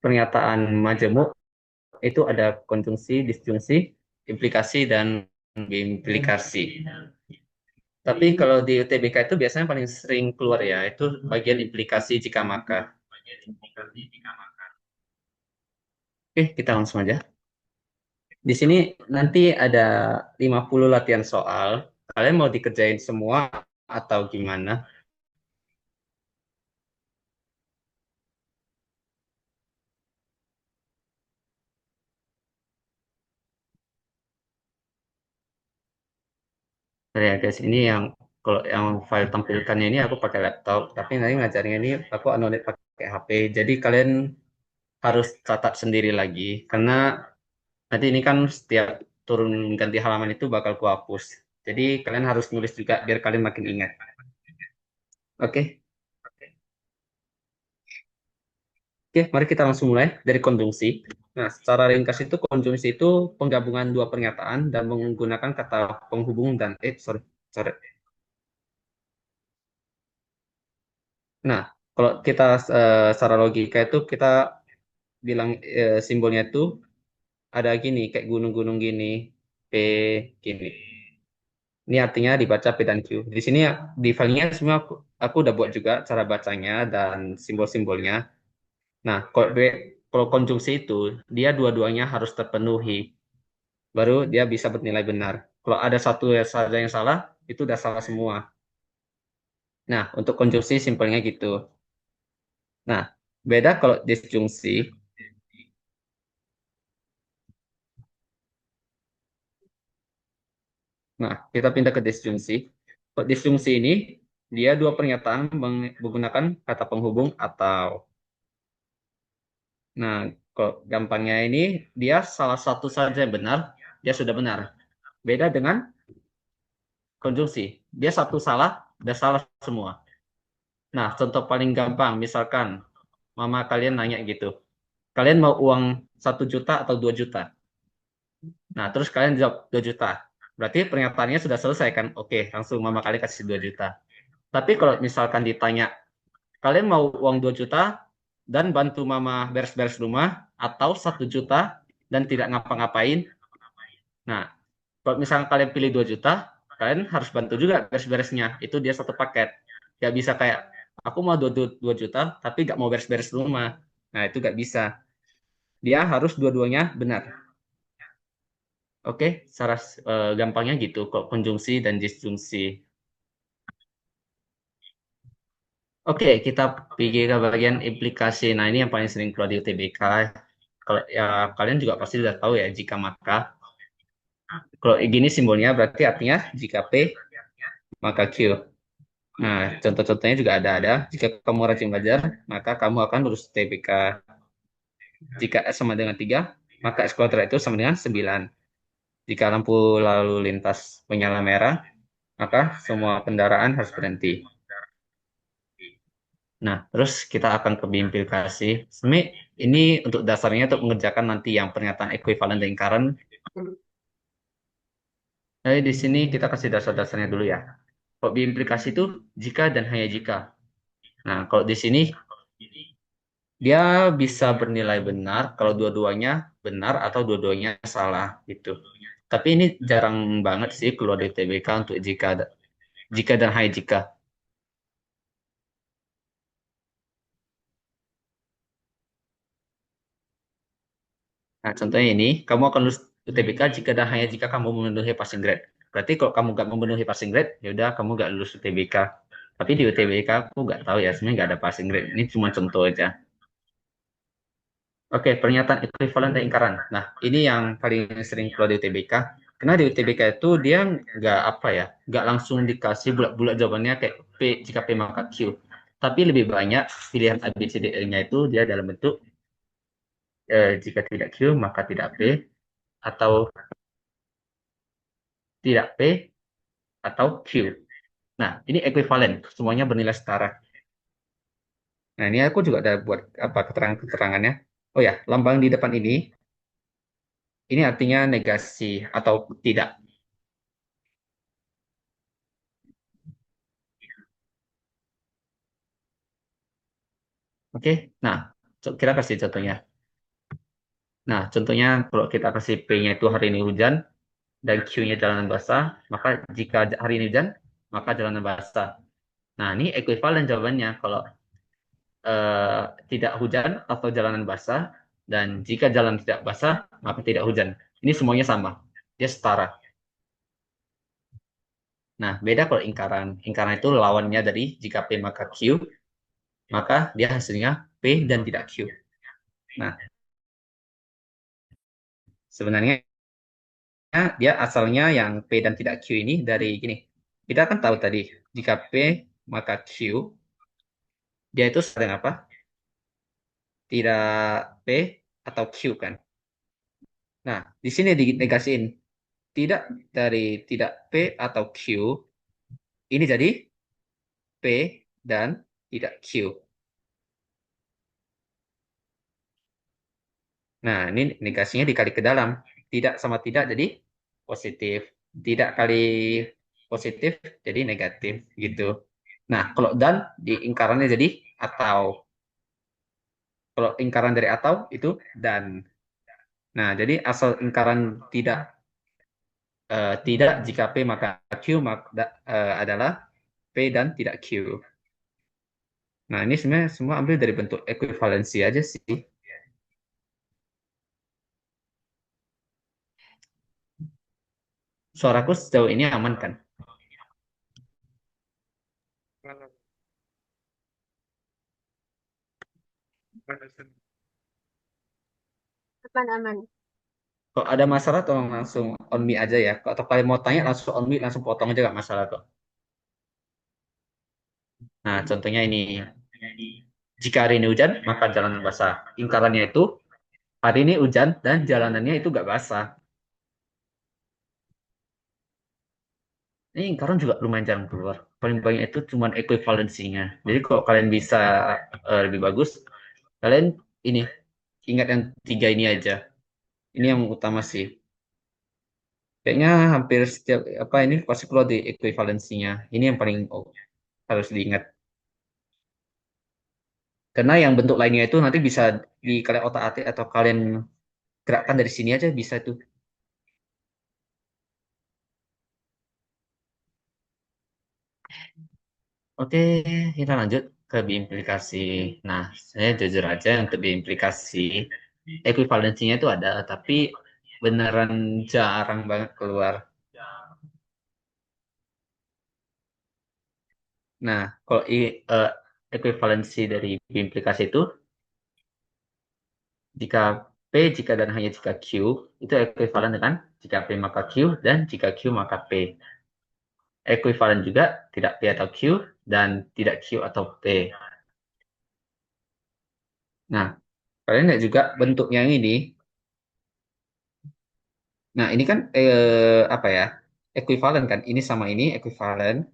pernyataan majemuk itu ada konjungsi, disjungsi, implikasi, dan implikasi. Tapi kalau di UTBK itu biasanya paling sering keluar ya, itu bagian implikasi jika maka. Oke, kita langsung aja. Di sini nanti ada 50 latihan soal. Kalian mau dikerjain semua atau gimana? Nah, ya guys, ini yang kalau yang file tampilkannya ini aku pakai laptop, tapi nanti ngajarnya ini aku anonim pakai HP. Jadi kalian harus catat sendiri lagi karena nanti ini kan setiap turun ganti halaman itu bakal kuhapus. Jadi kalian harus nulis juga biar kalian makin ingat. Oke, oke, mari kita langsung mulai dari konjungsi. Nah, secara ringkas itu konjungsi itu penggabungan dua pernyataan dan menggunakan kata penghubung dan sorry, sorry. Nah, kalau kita secara logika itu kita bilang simbolnya itu ada gini, kayak gunung-gunung gini, P gini. Ini artinya dibaca P dan Q. Di sini di filenya semua aku udah buat juga cara bacanya dan simbol-simbolnya. Nah, kalau konjungsi itu dia dua-duanya harus terpenuhi, baru dia bisa bernilai benar. Kalau ada satu saja yang salah, itu udah salah semua. Nah, untuk konjungsi simpelnya gitu. Nah, beda kalau disjungsi. Nah, kita pindah ke disjungsi. Kalau disjungsi ini, dia dua pernyataan menggunakan kata penghubung atau. Nah, kalau gampangnya ini, dia salah satu saja yang benar, dia sudah benar. Beda dengan konjungsi. Dia satu salah, udah salah semua. Nah, contoh paling gampang, misalkan mama kalian nanya gitu, kalian mau uang 1 juta atau 2 juta? Nah, terus kalian jawab 2 juta. Berarti pernyataannya sudah selesai kan? Oke, langsung mama kalian kasih 2 juta. Tapi kalau misalkan ditanya, kalian mau uang 2 juta dan bantu mama beres-beres rumah atau 1 juta dan tidak ngapa-ngapain? Nah, kalau misalkan kalian pilih 2 juta, kalian harus bantu juga beres-beresnya. Itu dia satu paket. Gak bisa kayak, aku mau 2 juta, tapi gak mau beres-beres rumah. Nah, itu gak bisa. Dia harus dua-duanya benar. Oke, secara gampangnya gitu kok konjungsi dan disjungsi. Oke, kita pergi ke bagian implikasi. Nah, ini yang paling sering keluar di UTBK. Kalau ya kalian juga pasti sudah tahu ya jika maka. Kalau gini simbolnya berarti artinya jika P maka Q. Nah, contoh-contohnya juga ada. Jika kamu rajin belajar, maka kamu akan lulus UTBK. Jika S sama dengan 3, maka S kuadrat itu sama dengan 9. Jika lampu lalu lintas menyala merah, maka semua kendaraan harus berhenti. Nah, terus kita akan ke implikasi. Sebenarnya ini untuk dasarnya untuk mengerjakan nanti yang pernyataan ekuivalen dan lingkaran. Jadi di sini kita kasih dasar-dasarnya dulu ya. Kalau implikasi itu jika dan hanya jika. Nah, kalau di sini dia bisa bernilai benar kalau dua-duanya benar atau dua-duanya salah gitu. Tapi ini jarang banget sih keluar di TBK untuk jika dan hanya jika. Nah, contohnya ini, kamu akan lulus UTBK jika dan hanya jika kamu memenuhi passing grade. Berarti kalau kamu nggak memenuhi passing grade, ya udah kamu nggak lulus UTBK. Tapi di UTBK aku nggak tahu ya, sebenarnya nggak ada passing grade. Ini cuma contoh aja. Oke, pernyataan ekuivalen dan ingkaran. Nah, ini yang paling sering keluar di UTBK. Karena di UTBK itu dia nggak apa ya, nggak langsung dikasih bulat-bulat jawabannya kayak P jika P maka Q. Tapi lebih banyak pilihan A, B, C, D, E-nya itu dia dalam bentuk jika tidak Q maka tidak P atau tidak P atau Q. Nah, ini ekuivalen, semuanya bernilai setara. Nah, ini aku juga ada buat apa keterangan-keterangannya. Oh ya, lambang di depan ini artinya negasi atau tidak. Oke, nah, kita kasih contohnya. Nah, contohnya kalau kita kasih P-nya itu hari ini hujan dan Q-nya jalanan basah, maka jika hari ini hujan, maka jalanan basah. Nah, ini ekuivalen jawabannya. Kalau eh, tidak hujan atau jalanan basah, dan jika jalan tidak basah, maka tidak hujan. Ini semuanya sama. Dia setara. Nah, beda kalau ingkaran. Ingkaran itu lawannya dari jika P maka Q, maka dia hasilnya P dan tidak Q. Nah, sebenarnya dia asalnya yang P dan tidak Q ini dari gini. Kita kan tahu tadi, jika P maka Q, dia itu sedang apa? Tidak P atau Q kan. Nah, di sini dinegasiin. Tidak dari tidak P atau Q, ini jadi P dan tidak Q. Nah, ini negasinya dikali ke dalam. Tidak sama tidak jadi positif. Tidak kali positif jadi negatif gitu. Nah, kalau dan di ingkarannya jadi atau. Kalau ingkaran dari atau itu dan. Nah, jadi asal ingkaran tidak jika P maka Q adalah P dan tidak Q. Nah, ini sebenarnya semua ambil dari bentuk ekuivalensi aja sih. Suaraku sejauh ini aman kan? Aman-aman. Kalau ada masalah tolong langsung on me aja ya. Atau kalian mau tanya langsung on me, langsung potong aja gak masalah kok. Nah, contohnya ini. Jika hari ini hujan, maka jalanan basah. Ingkarannya itu hari ini hujan dan jalanannya itu gak basah. Ini ingkaran juga lumayan jarang keluar. Paling banyak itu cuma ekuivalensinya. Jadi kalau kalian bisa lebih bagus, kalian ini ingat yang tiga ini aja. Ini yang utama sih. Kayaknya hampir setiap apa ini pasti keluar di ekuivalensinya. Ini yang paling harus diingat. Karena yang bentuk lainnya itu nanti bisa di kalian otak-atik atau kalian gerakkan dari sini aja bisa tuh. Oke, kita lanjut ke biimplikasi. Nah, saya jujur aja untuk biimplikasi, ekuivalensinya itu ada, tapi beneran jarang banget keluar. Nah, kalau ekuivalensi dari biimplikasi itu, jika P, jika dan hanya jika Q, itu ekuivalen dengan jika P maka Q dan jika Q maka P. Ekuivalen juga tidak P atau Q dan tidak Q atau P. Nah, kalian lihat juga bentuknya ini. Nah, ini kan apa ya? Ekuivalen kan? Ini sama ini ekuivalen.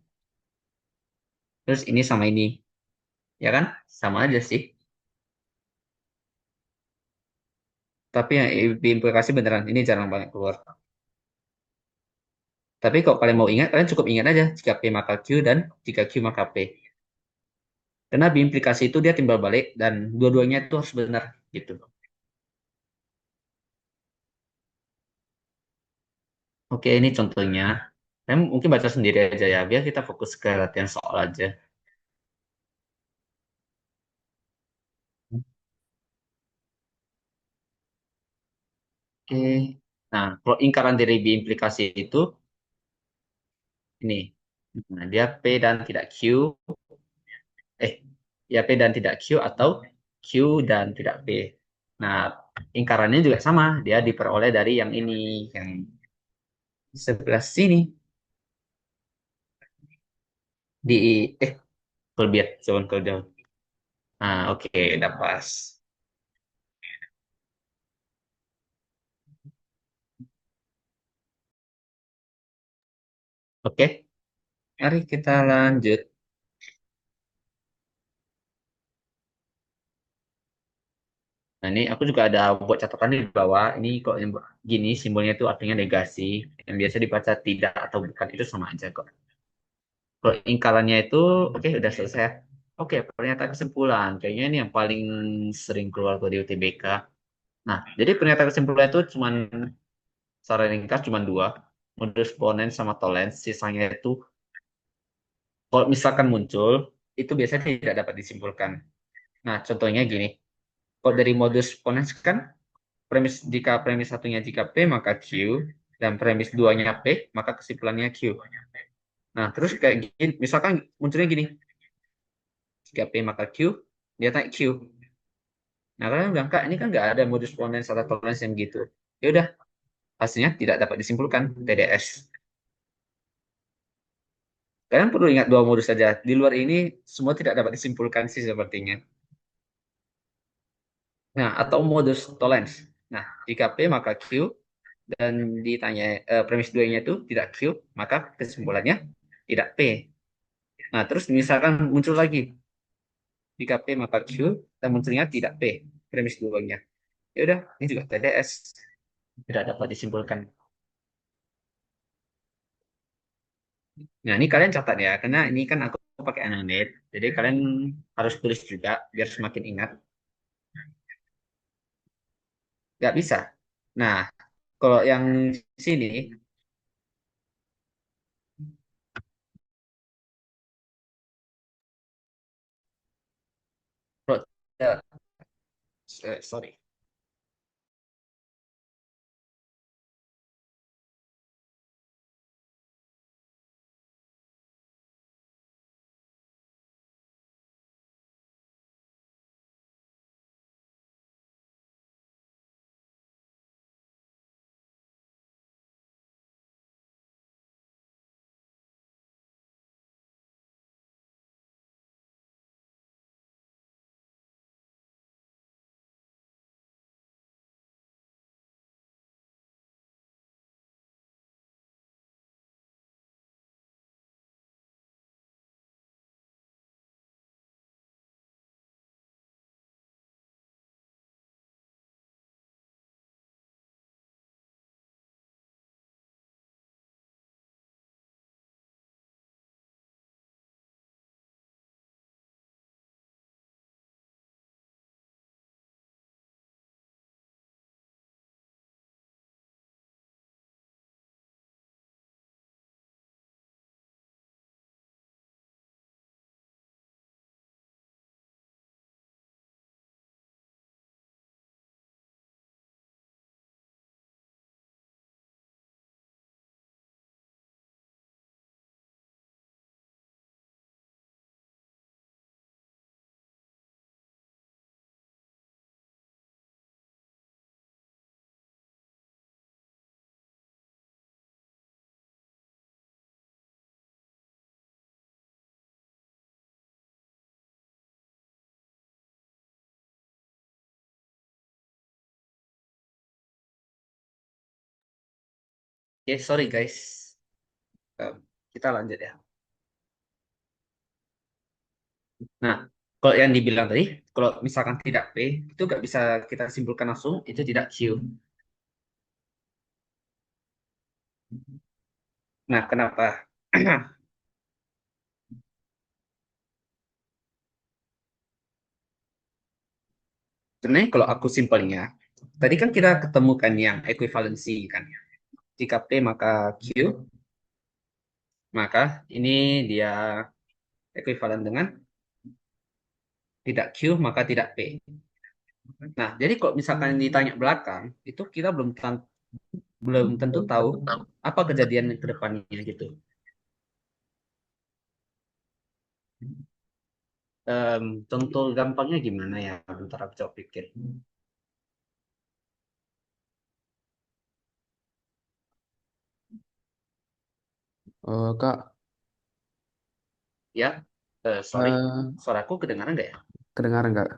Terus ini sama ini, ya kan? Sama aja sih. Tapi yang diimplikasi beneran ini jarang banget keluar. Tapi kalau kalian mau ingat, kalian cukup ingat aja jika P maka Q dan jika Q maka P. Karena biimplikasi itu dia timbal balik dan dua-duanya itu harus benar gitu. Oke, ini contohnya. Kalian mungkin baca sendiri aja ya, biar kita fokus ke latihan soal aja. Oke. Nah, kalau ingkaran dari biimplikasi itu ini. Nah, dia P dan tidak Q. Ya P dan tidak Q atau Q dan tidak P. Nah, ingkarannya juga sama. Dia diperoleh dari yang ini, yang sebelah sini. Di, kelebihan, coba kelebihan. Nah, oke, udah pas. Oke, mari kita lanjut. Nah, ini aku juga ada buat catatan di bawah. Ini kok yang gini simbolnya itu artinya negasi. Yang biasa dibaca tidak atau bukan itu sama aja kok. Kalau ingkarannya itu, oke, udah selesai. Oke, pernyataan kesimpulan. Kayaknya ini yang paling sering keluar tuh di UTBK. Nah, jadi pernyataan kesimpulan itu cuma secara ringkas cuma dua, modus ponens sama tollens. Sisanya itu kalau misalkan muncul, itu biasanya tidak dapat disimpulkan. Nah, contohnya gini, kalau dari modus ponens kan jika premis satunya jika P maka Q dan premis duanya P maka kesimpulannya Q. Nah, terus kayak gini, misalkan munculnya gini, jika P maka Q, dia tanya Q. Nah, kalian bilang, Kak, ini kan nggak ada modus ponens atau toleransi yang gitu. Ya udah, hasilnya tidak dapat disimpulkan, TDS. Kalian perlu ingat dua modus saja. Di luar ini, semua tidak dapat disimpulkan sih sepertinya. Nah, atau modus toleransi. Nah, jika P maka Q, dan ditanya premis duanya itu tidak Q, maka kesimpulannya tidak P. Nah, terus misalkan muncul lagi, jika P maka Q, dan munculnya tidak P, premis duanya. Ya udah, ini juga TDS. Tidak dapat disimpulkan. Nah, ini kalian catat ya, karena ini kan aku pakai Anonet. Jadi kalian harus tulis juga biar semakin ingat. Nggak bisa. Nah, kalau yang sini, kalau- sorry. Ya, sorry guys. Eh, kita lanjut ya. Nah, kalau yang dibilang tadi, kalau misalkan tidak P, itu nggak bisa kita simpulkan langsung, itu tidak Q. Nah, kenapa? Sebenarnya kalau aku simpelnya, tadi kan kita ketemukan yang ekuivalensi kan. Jika P maka Q, maka ini dia ekuivalen dengan tidak Q maka tidak P. Nah, jadi kalau misalkan ditanya belakang, itu kita belum tentu tahu apa kejadian ke depannya gitu. Contoh gampangnya gimana ya? Bentar aku coba pikir. Kak, Ya, sorry, eh, suaraku kedengaran nggak ya? kedengaran nggak?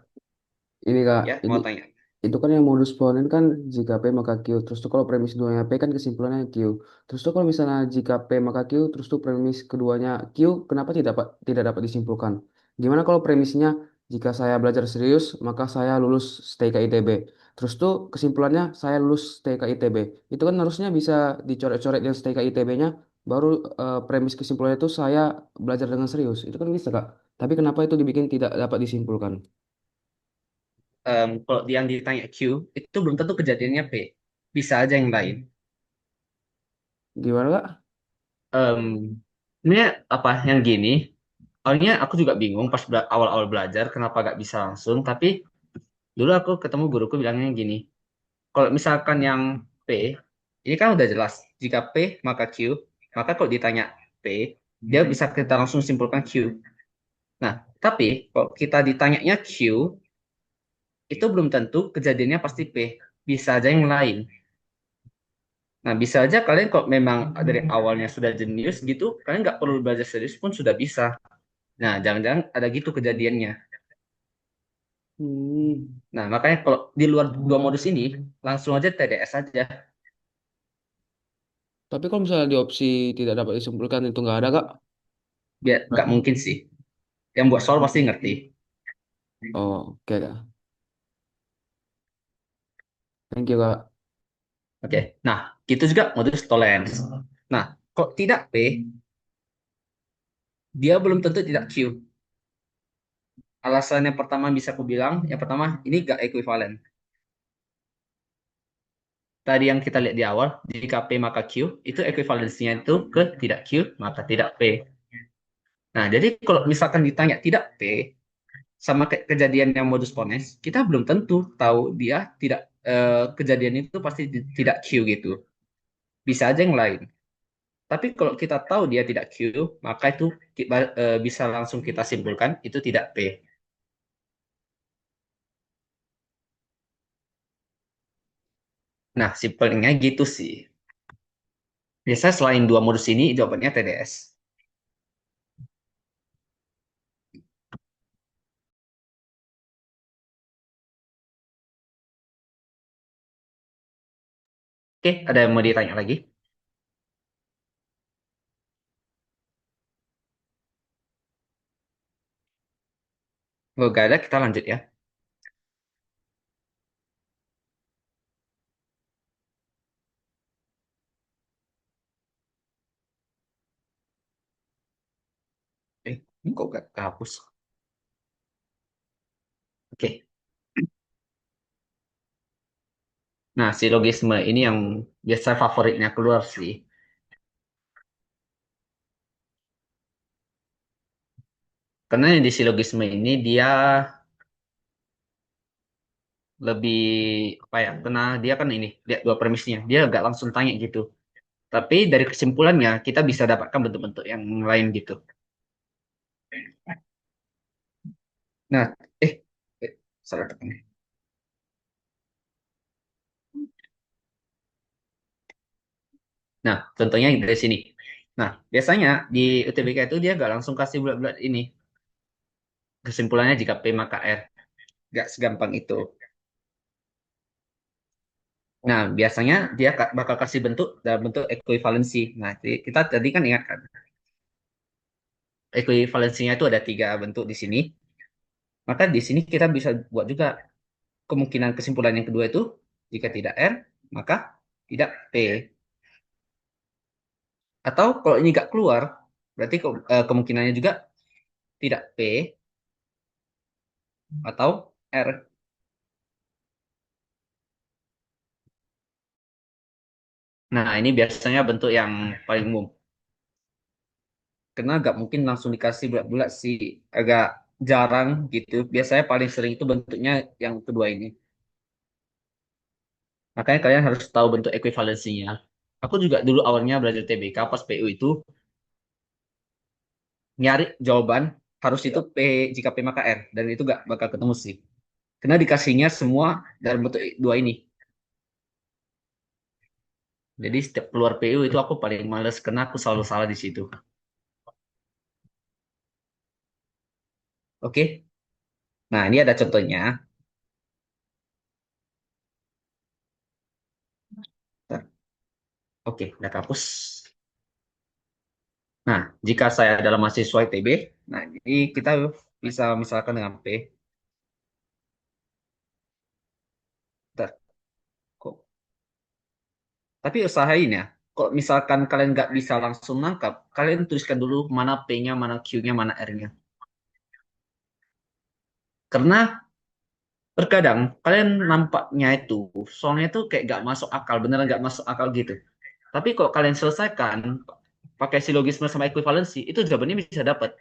Ini Kak, Ya, mau tanya. itu kan yang modus ponen kan jika P maka Q. Terus tuh kalau premis keduanya P kan kesimpulannya Q. Terus tuh kalau misalnya jika P maka Q, terus tuh premis keduanya Q, kenapa tidak dapat disimpulkan? Gimana kalau premisnya jika saya belajar serius maka saya lulus STIK ITB. Terus tuh kesimpulannya saya lulus STIK ITB. Itu kan harusnya bisa dicoret-coret yang STIK ITB-nya, baru premis kesimpulannya itu saya belajar dengan serius. Itu kan bisa Kak. Tapi kenapa itu dibikin tidak dapat disimpulkan? kalau yang ditanya Q, itu belum tentu kejadiannya P. Bisa aja yang lain. Gimana Kak? Em, ini apa yang gini? Awalnya aku juga bingung pas awal-awal belajar kenapa gak bisa langsung. Tapi dulu aku ketemu guruku bilangnya gini. Kalau misalkan yang P, ini kan udah jelas. Jika P maka Q, maka kalau ditanya P, dia bisa kita langsung simpulkan Q. Nah, tapi kalau kita ditanyanya Q, itu belum tentu kejadiannya pasti P. Bisa aja yang lain. Nah, bisa aja kalian kok memang dari awalnya sudah jenius gitu, kalian nggak perlu belajar serius pun sudah bisa. Nah, jangan-jangan ada gitu kejadiannya. Hmm. Nah, makanya kalau di luar dua modus ini, langsung aja TDS aja. Tapi kalau misalnya di opsi tidak dapat disimpulkan itu nggak ada Kak? Biar nggak mungkin sih. Yang buat soal pasti ngerti. Oh, oke Kak. Thank you Kak. Oke. Nah, gitu juga modus tolerance. Nah, kok tidak P, dia belum tentu tidak Q. Alasan yang pertama bisa aku bilang, yang pertama ini gak ekuivalen. Tadi yang kita lihat di awal, jika P maka Q, itu ekuivalensinya itu ke tidak Q, maka tidak P. Nah, jadi kalau misalkan ditanya tidak P, sama kejadian yang modus ponens, kita belum tentu tahu dia tidak kejadian itu pasti tidak Q gitu. Bisa aja yang lain. Tapi kalau kita tahu dia tidak Q, maka itu bisa langsung kita simpulkan itu tidak P. Nah, simpelnya gitu sih. Biasanya selain dua modus ini, jawabannya TDS. Oke, ada yang mau ditanya lagi? Kalau nggak ada, kita lanjut ya. Ini kok nggak kehapus? Oke. Nah, silogisme ini yang biasa favoritnya keluar sih. Karena yang di silogisme ini dia lebih apa ya? Karena dia kan ini lihat dua premisnya, dia nggak langsung tanya gitu. Tapi dari kesimpulannya kita bisa dapatkan bentuk-bentuk yang lain gitu. Nah, eh, eh salah tekan. Nah, contohnya dari sini. Nah, biasanya di UTBK itu dia nggak langsung kasih bulat-bulat ini. Kesimpulannya jika P maka R. Nggak segampang itu. Nah, biasanya dia bakal kasih bentuk dalam bentuk ekuivalensi. Nah, kita tadi kan ingat kan, ekuivalensinya itu ada tiga bentuk di sini. Maka di sini kita bisa buat juga kemungkinan kesimpulan yang kedua itu, jika tidak R, maka tidak P. Atau kalau ini nggak keluar, berarti kemungkinannya juga tidak P atau R. Nah, ini biasanya bentuk yang paling umum. Karena nggak mungkin langsung dikasih bulat-bulat sih, agak jarang gitu. Biasanya paling sering itu bentuknya yang kedua ini. Makanya kalian harus tahu bentuk ekuivalensinya. Aku juga dulu awalnya belajar TBK pas PU itu nyari jawaban harus itu P jika P maka R dan itu gak bakal ketemu sih. Karena dikasihnya semua dalam bentuk dua ini. Jadi setiap keluar PU itu aku paling males karena aku selalu salah di situ. Oke. Nah, ini ada contohnya. Bentar. Oke, udah kapus. Nah, jika saya adalah mahasiswa ITB, nah jadi kita bisa misalkan dengan P. Bentar, kok tapi usahain ya. Kalau misalkan kalian nggak bisa langsung nangkap, kalian tuliskan dulu mana P-nya, mana Q-nya, mana R-nya. Karena Terkadang kalian nampaknya itu soalnya itu kayak gak masuk akal, beneran gak masuk akal gitu. Tapi kalau kalian selesaikan pakai silogisme sama ekuivalensi, itu jawabannya bisa dapat.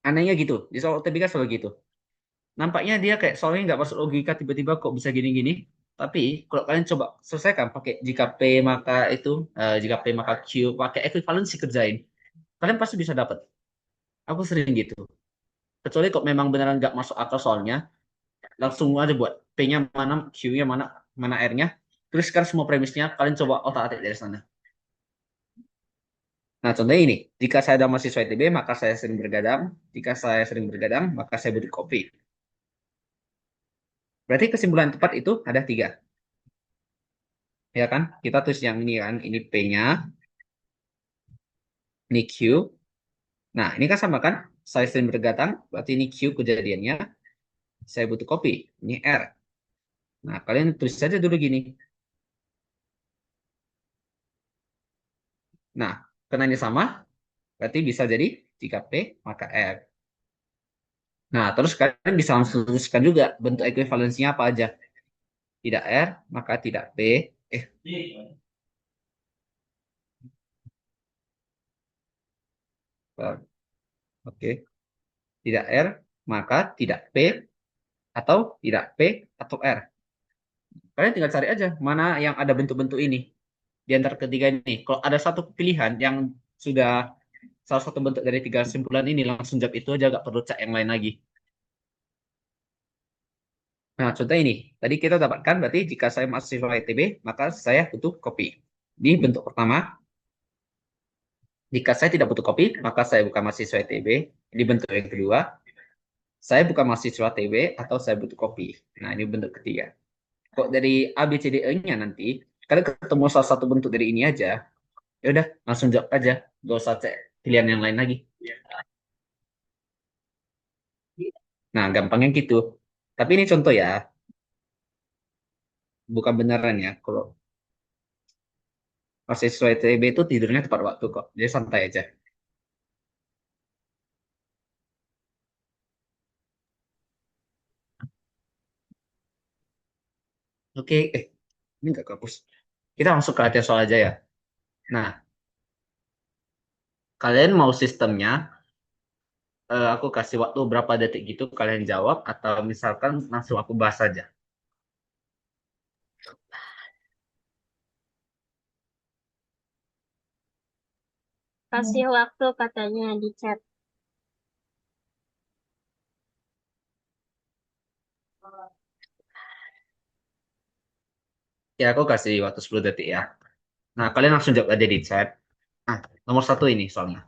Anehnya gitu, di soal UTBK selalu gitu. Nampaknya dia kayak soalnya nggak masuk logika, tiba-tiba kok bisa gini-gini. Tapi kalau kalian coba selesaikan pakai jika P maka itu, jika P maka Q, pakai ekuivalensi kerjain, kalian pasti bisa dapat. Aku sering gitu. Kecuali kok memang beneran nggak masuk akal soalnya, langsung aja buat P-nya mana, Q-nya mana, mana R-nya. Tuliskan semua premisnya, kalian coba otak-atik dari sana. Nah, contohnya ini, jika saya ada mahasiswa ITB, maka saya sering bergadang. Jika saya sering bergadang, maka saya butuh kopi. Berarti kesimpulan tepat itu ada tiga. Ya kan? Kita tulis yang ini kan, ini P-nya, ini Q. Nah, ini kan sama kan? Saya sering bergadang, berarti ini Q kejadiannya. Saya butuh kopi, ini R. Nah, kalian tulis saja dulu gini. Nah, karena ini sama, berarti bisa jadi jika P, maka R. Nah, terus kalian bisa langsung tuliskan juga bentuk ekuivalensinya apa aja. Tidak R, maka tidak P. Eh, oke. Tidak R, maka tidak P, atau tidak P, atau R. Kalian tinggal cari aja mana yang ada bentuk-bentuk ini. Di antara ketiga ini. Kalau ada satu pilihan yang sudah salah satu bentuk dari tiga kesimpulan ini, langsung jawab itu aja, gak perlu cek yang lain lagi. Nah, contoh ini. Tadi kita dapatkan berarti jika saya mahasiswa ITB, maka saya butuh kopi. Di bentuk pertama, jika saya tidak butuh kopi, maka saya bukan mahasiswa ITB. Di bentuk yang kedua, saya bukan mahasiswa TB atau saya butuh kopi. Nah, ini bentuk ketiga. Kok dari A, B, C, D, E-nya nanti, kalian ketemu salah satu bentuk dari ini aja, ya udah langsung jawab aja. Gak usah cek pilihan yang lain lagi. Nah, gampangnya gitu. Tapi ini contoh ya, bukan beneran ya. Kalau mahasiswa ITB itu tidurnya tepat waktu kok. Jadi santai aja. Oke, ini nggak kapus. Kita langsung ke latihan soal aja ya. Nah, kalian mau sistemnya, aku kasih waktu berapa detik gitu, kalian jawab, atau misalkan langsung aku bahas aja. Kasih waktu katanya di chat. Ya, aku kasih waktu 10 detik ya. Nah, kalian langsung jawab aja di chat. Nah, nomor satu ini soalnya.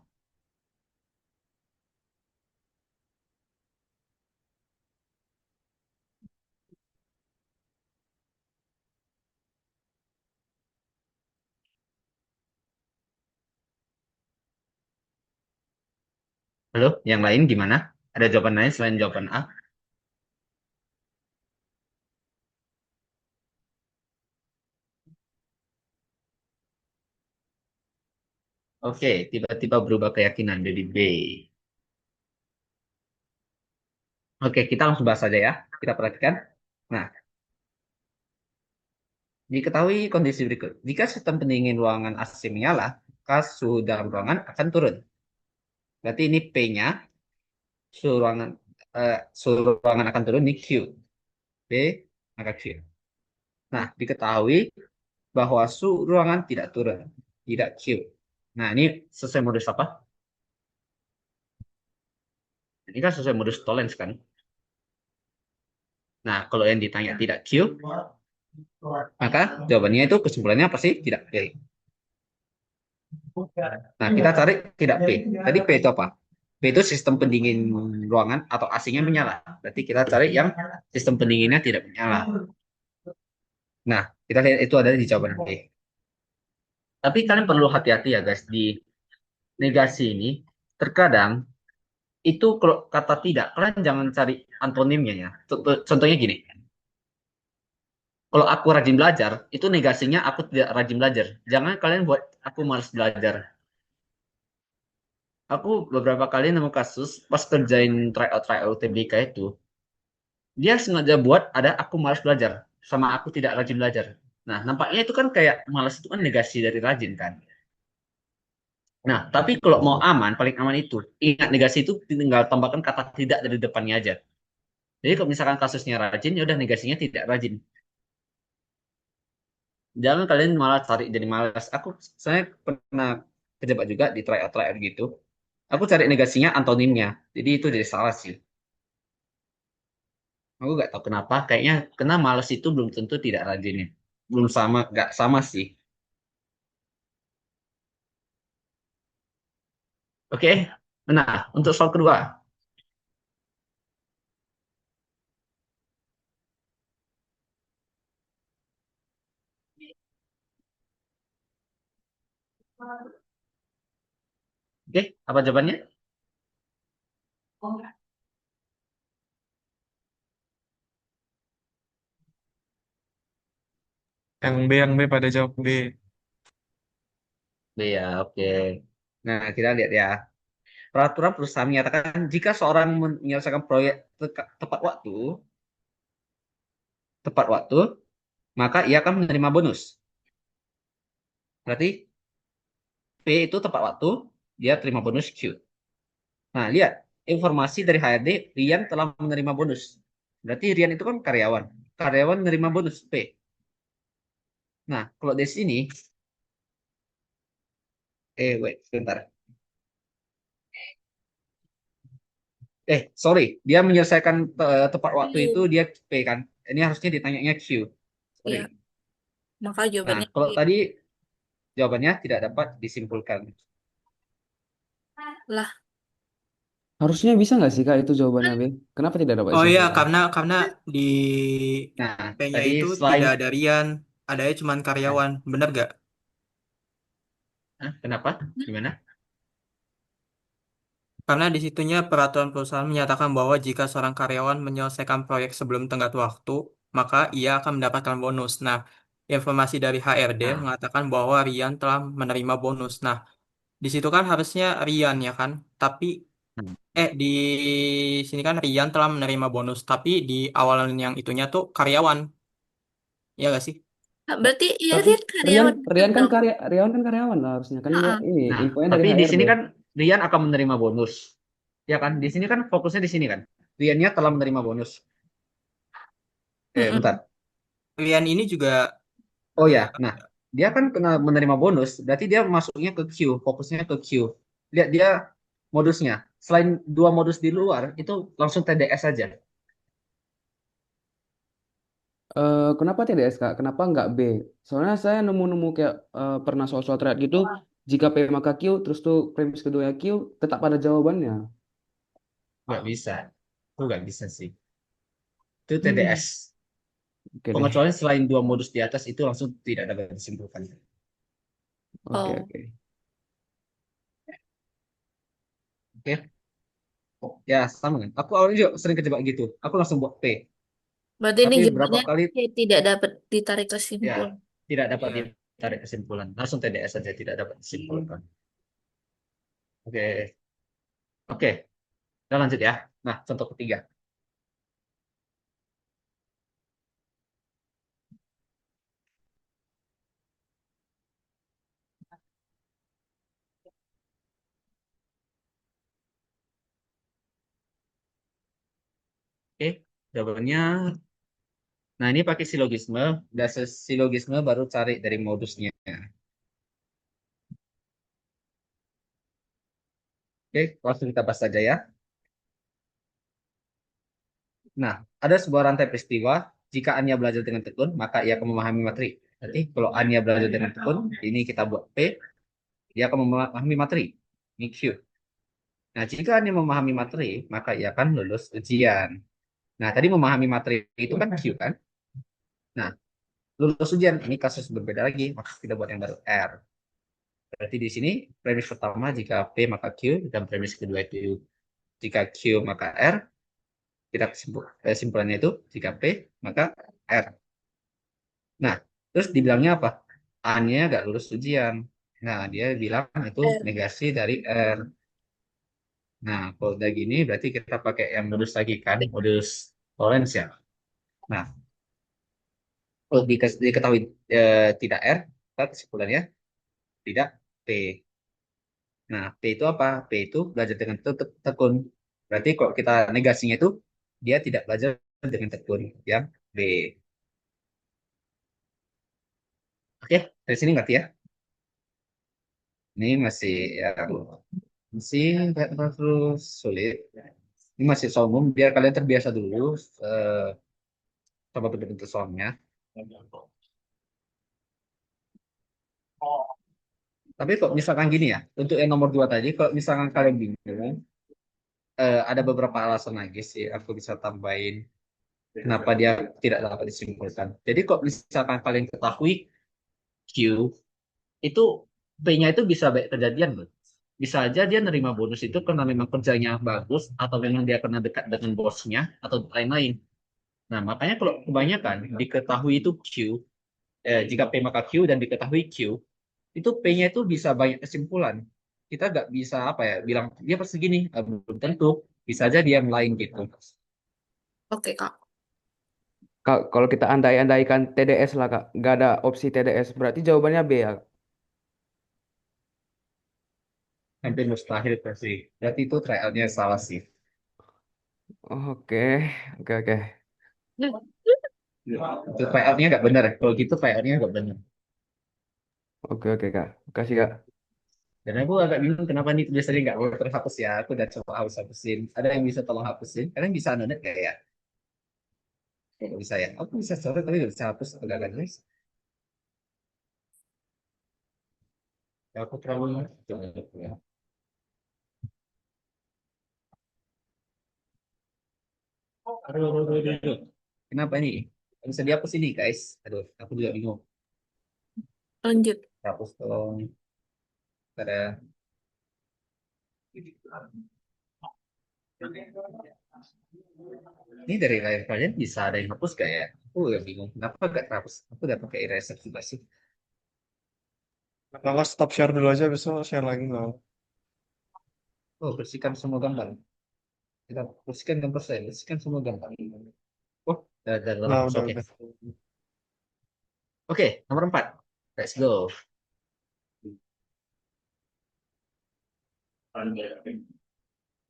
Halo, yang lain gimana? Ada jawaban lain selain jawaban A? Oke, tiba-tiba berubah keyakinan jadi B. Oke, kita langsung bahas aja ya. Kita perhatikan. Nah, diketahui kondisi berikut. Jika sistem pendingin ruangan AC menyala, maka suhu dalam ruangan akan turun. Berarti ini P-nya, suhu ruangan, suhu ruangan akan turun, ini Q. P maka Q. Nah, diketahui bahwa suhu ruangan tidak turun, tidak Q. Nah, ini sesuai modus apa? Ini kan sesuai modus Tollens kan? Nah, kalau yang ditanya tidak Q, maka jawabannya itu kesimpulannya pasti tidak P. Nah, kita cari tidak P. Tadi P itu apa? P itu sistem pendingin ruangan atau AC-nya menyala. Berarti kita cari yang sistem pendinginnya tidak menyala. Nah, kita lihat itu ada di jawaban P. Tapi kalian perlu hati-hati ya guys, di negasi ini terkadang itu kalau kata tidak, kalian jangan cari antonimnya ya. Contohnya gini, kalau aku rajin belajar, itu negasinya aku tidak rajin belajar. Jangan kalian buat aku malas belajar. Aku beberapa kali nemu kasus pas kerjain tryout TBK itu, dia sengaja buat ada aku malas belajar sama aku tidak rajin belajar. Nah, nampaknya itu kan kayak malas itu kan negasi dari rajin kan. Nah, tapi kalau mau aman, paling aman itu ingat negasi itu tinggal tambahkan kata tidak dari depannya aja. Jadi kalau misalkan kasusnya rajin, ya udah negasinya tidak rajin. Jangan kalian malah cari jadi malas. Saya pernah kejebak juga di tryout gitu. Aku cari negasinya antonimnya. Jadi itu jadi salah sih. Aku nggak tahu kenapa. Kayaknya kena malas itu belum tentu tidak rajinnya. Belum sama, nggak sama sih. Oke. Nah, untuk soal kedua. Oke, apa jawabannya? Yang B pada jawab B. B ya, oke. Nah, kita lihat ya. Peraturan perusahaan menyatakan jika seorang menyelesaikan proyek tepat waktu, maka ia akan menerima bonus. Berarti P itu tepat waktu, dia terima bonus Q. Nah, lihat informasi dari HRD, Rian telah menerima bonus. Berarti Rian itu kan karyawan. Karyawan menerima bonus P. Nah, kalau di sini, wait, sebentar. Sorry, dia menyelesaikan tepat waktu itu Q. dia P kan. Ini harusnya ditanyanya Q. Sorry. Ya, maka Nah, jawabannya kalau B. tadi jawabannya tidak dapat disimpulkan. Lah, Harusnya bisa nggak sih Kak itu jawabannya B? Kenapa tidak dapat Oh iya, disimpulkan? karena di Nah, P-nya tadi itu selain tidak ada Rian, adanya cuma nah, karyawan. Bener gak? kenapa? Gimana? Karena di situnya peraturan perusahaan menyatakan bahwa jika seorang karyawan menyelesaikan proyek sebelum tenggat waktu, maka ia akan mendapatkan bonus. Nah, informasi dari HRD Nah, mengatakan bahwa Rian telah menerima bonus. Nah, di situ kan harusnya Rian ya kan? Tapi hmm. di sini kan Rian telah menerima bonus, tapi di awalan yang itunya tuh karyawan. Ya gak sih? berarti ya Tapi Rian Rian karyawan Rian kan dong. Rian kan karyawan lah harusnya kan dia Heeh. ini Nah, infonya dari tapi di HRD. sini kan Rian akan menerima bonus. Ya kan? Di sini kan fokusnya di sini kan. Riannya telah menerima bonus. Mm-mm. Bentar. Rian ini juga Oh eh, ya, nah dia kan kena menerima bonus, berarti dia masuknya ke Q, fokusnya ke Q. Lihat dia modusnya. Selain dua modus di luar, itu langsung TDS saja. Kenapa tidak SK? Kenapa nggak B? Soalnya saya nemu-nemu kayak pernah soal-soal trade gitu. Jika P maka Q, terus tuh premis kedua Q, tetap pada jawabannya. Nggak bisa. Itu nggak bisa sih. Itu Hmm. TDS. Oke deh. Pengecualian selain dua modus di atas itu langsung tidak dapat disimpulkan. Oke Oh, oke. Oke? Ya, sama kan. Aku awalnya juga sering kejebak gitu. Aku langsung buat P. berarti ini Tapi berapa jawabannya kali C, tidak dapat ditarik ya kesimpulan. tidak dapat ya. ditarik kesimpulan. Langsung TDS saja tidak dapat disimpulkan. Oke. Oke, kita lanjut ya. Nah, contoh ketiga. Oke, jawabannya. Nah, ini pakai silogisme. Dasar silogisme baru cari dari modusnya. Oke, langsung kita bahas saja ya. Nah, ada sebuah rantai peristiwa. Jika Anya belajar dengan tekun, maka ia akan memahami materi. Berarti kalau Anya belajar dengan tekun, ini kita buat P, dia akan memahami materi. Ini Q. Nah, jika Anya memahami materi, maka ia akan lulus ujian. Nah, tadi memahami materi itu kan Q kan? Nah, lulus ujian, ini kasus berbeda lagi. Maka kita buat yang baru R. Berarti di sini premis pertama jika P maka Q dan premis kedua itu jika Q maka R. Kita kesimpulannya itu jika P maka R. Nah, terus dibilangnya apa? A-nya nggak lulus ujian. Nah, dia bilang itu R. negasi dari R. Nah, kalau udah gini berarti kita pakai yang modus lagi kan, modus Lorentz ya. Nah, kalau diketahui tidak R, kita kesimpulannya tidak P. Nah, P itu apa? P itu belajar dengan tekun. Berarti kalau kita negasinya itu, dia tidak belajar dengan tekun. Yang B. Oke, dari sini ngerti ya? Ini masih ya, masih nggak terlalu sulit. Ini masih soal umum, biar kalian terbiasa dulu eh, sama bentuk-bentuk soalnya. Tapi kok misalkan gini ya, untuk yang nomor dua tadi, kalau misalkan kalian bingung, ada beberapa alasan lagi sih aku bisa tambahin kenapa dia tidak dapat disimpulkan. Jadi kok misalkan kalian ketahui Q itu P-nya itu bisa baik kejadian loh. Bisa aja dia nerima bonus itu karena memang kerjanya bagus atau memang dia kena dekat dengan bosnya atau lain-lain. Nah, makanya kalau kebanyakan diketahui itu Q, jika P maka Q dan diketahui Q, itu P-nya itu bisa banyak kesimpulan. Kita nggak bisa apa ya bilang dia pasti gini, belum tentu. Bisa aja dia yang lain gitu. Oke, Kak. Kak, kalau kita andai-andaikan TDS lah Kak, nggak ada opsi TDS, berarti jawabannya B ya. Hampir mustahil pasti. Berarti itu trialnya salah sih. Oke, oke, oke. Itu trialnya nggak benar. Kalau gitu trialnya nggak benar. Oke, oke Kak. Makasih Kak. Dan aku agak bingung kenapa nih biasanya nggak boleh terhapus ya. Aku udah coba hapusin. Ada yang bisa tolong hapusin. Kalian bisa anonet nggak ya? Nggak bisa ya. Aku bisa coret tapi nggak bisa hapus. Agak guys. Ya, aku terlalu ya. Aduh. Kenapa nih? Nggak bisa dihapus ini guys. Aduh, aku juga bingung. Lanjut. Hapus tolong. Pada ini dari layar kalian bisa ada yang hapus gak ya? Aku udah bingung. Kenapa gak terhapus? Aku udah pakai eraser juga sih. Kakak stop share dulu aja, besok share lagi nggak? Oh, bersihkan semua gambar. Kita bersihkan gambar saya. Bersihkan semua gambar. Oh, udah Nah, terhapus. udah, Oke. udah. Oke, nomor 4. Let's go.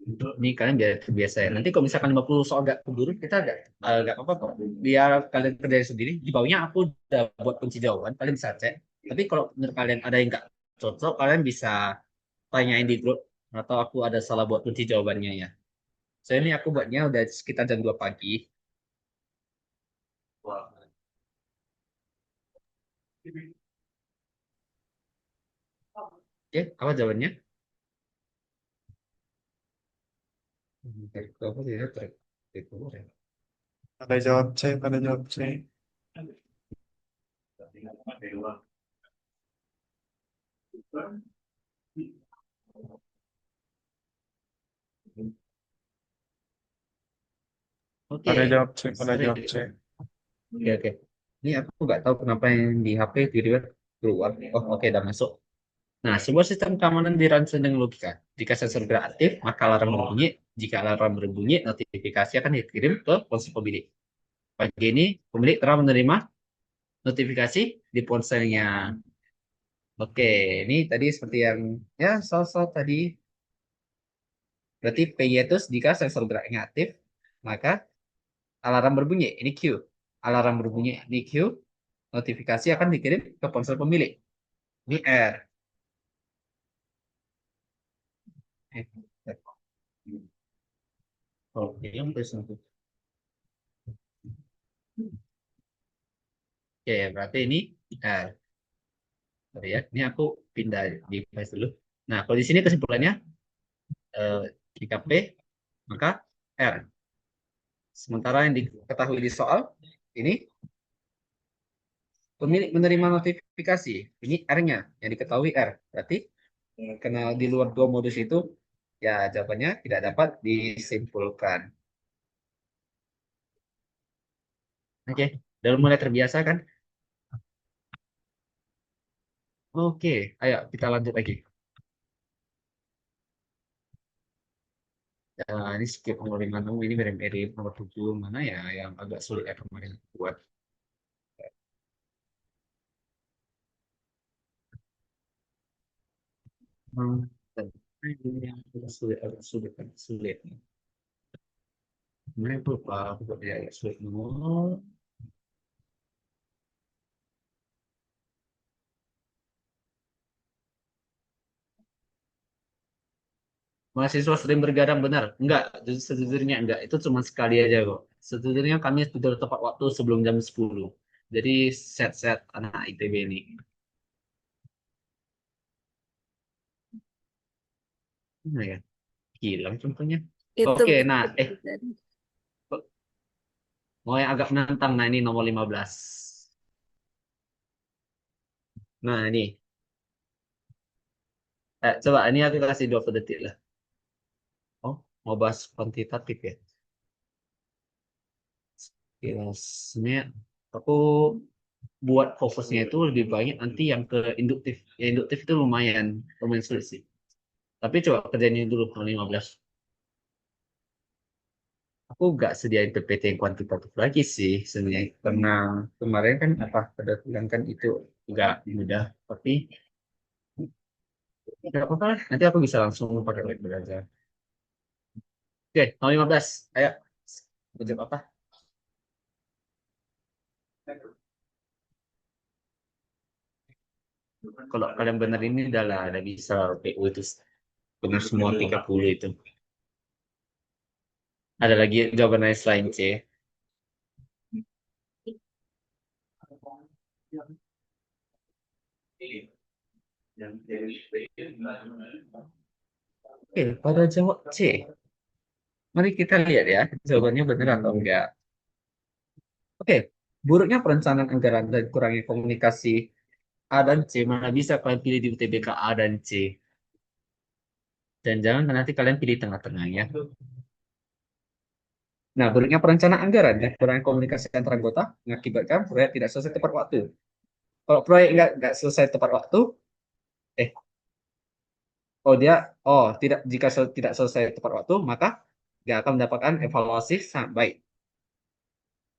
Ini kalian biar terbiasa ya. Nanti kalau misalkan 50 soal gak keburu, kita gak apa-apa kok. Biar kalian kerjain sendiri. Di bawahnya aku udah buat kunci jawaban. Kalian bisa cek. Tapi kalau menurut kalian ada yang gak cocok, kalian bisa tanyain di grup. Atau aku ada salah buat kunci jawabannya ya. Saya ini aku buatnya udah sekitar jam 2 pagi. Oke, apa jawabannya? Apa sih ya? Ada jawab C, ada jawab C. Oke, Ada jawab C, ada sering. jawab C. Oke. Ini aku nggak tahu kenapa yang di HP tiba-tiba keluar. Oh, oke, udah masuk. Nah, sebuah sistem keamanan dirancang dengan logika. Jika sensor gerak aktif, maka alarm berbunyi. Jika alarm berbunyi, notifikasi akan dikirim ke ponsel pemilik. Pagi ini, pemilik telah menerima notifikasi di ponselnya. Oke, ini tadi seperti yang ya soal-soal tadi. Berarti P itu jika sensor geraknya aktif, maka alarm berbunyi. Ini Q. Alarm berbunyi. Ini Q. Notifikasi akan dikirim ke ponsel pemilik. Ini R. Oke, yang terus. Oke, berarti ini R. Sorry ya, ini aku pindah device dulu. Nah, kalau di sini kesimpulannya jika P maka R. Sementara yang diketahui di soal ini pemilik menerima notifikasi. Ini R-nya yang diketahui R. Berarti karena di luar dua modus itu ya jawabannya tidak dapat disimpulkan. Oke, udah mulai terbiasa kan? Oke, ayo kita lanjut lagi. Ini skip nomor 56, ini mirip-mirip nomor 7. Mana ya yang agak sulit ya kemarin buat. Hmm, ini yang agak sulit, agak sulit. Kemudian aku lupa, aku buat dia agak sulit. Mahasiswa sering bergadang benar? Enggak, sejujurnya enggak. Itu cuma sekali aja kok. Sejujurnya kami tidur tepat waktu sebelum jam 10. Jadi set-set anak ITB ini. Mana ya? Hilang contohnya. Itu Oke, nah, betul. mau yang agak menantang. Nah, ini nomor 15. Nah, ini. Coba, ini aku kasih 20 detik lah. Oh, mau bahas kuantitatif ya? Sebenarnya aku buat fokusnya itu lebih banyak nanti yang ke induktif. Ya, induktif itu lumayan sulit sih. Tapi coba kerjain ini dulu nomor 15. Aku nggak sediain PPT yang kuantitatif lagi sih sebenarnya karena kemarin kan apa pada bilang kan itu nggak mudah, tapi nggak apa-apa lah. Nanti aku bisa langsung pakai web belajar. Oke, nomor 15. Ayo, kerja apa? Kalau kalian bener ini udah bisa PU itu benar semua 30 itu. Ada lagi jawaban lain selain C. Oke, pada jawab C. Mari kita lihat ya, jawabannya benar atau enggak. Oke, buruknya perencanaan anggaran dan kurangnya komunikasi A dan C, mana bisa kalian pilih di UTBK A dan C. Dan jangan nanti kalian pilih tengah-tengah ya. Nah, buruknya perencanaan anggaran dan kurangnya komunikasi antar anggota mengakibatkan proyek tidak selesai tepat waktu. Kalau proyek nggak selesai tepat waktu, eh, tidak, jika tidak selesai tepat waktu, maka nggak akan mendapatkan evaluasi sangat baik.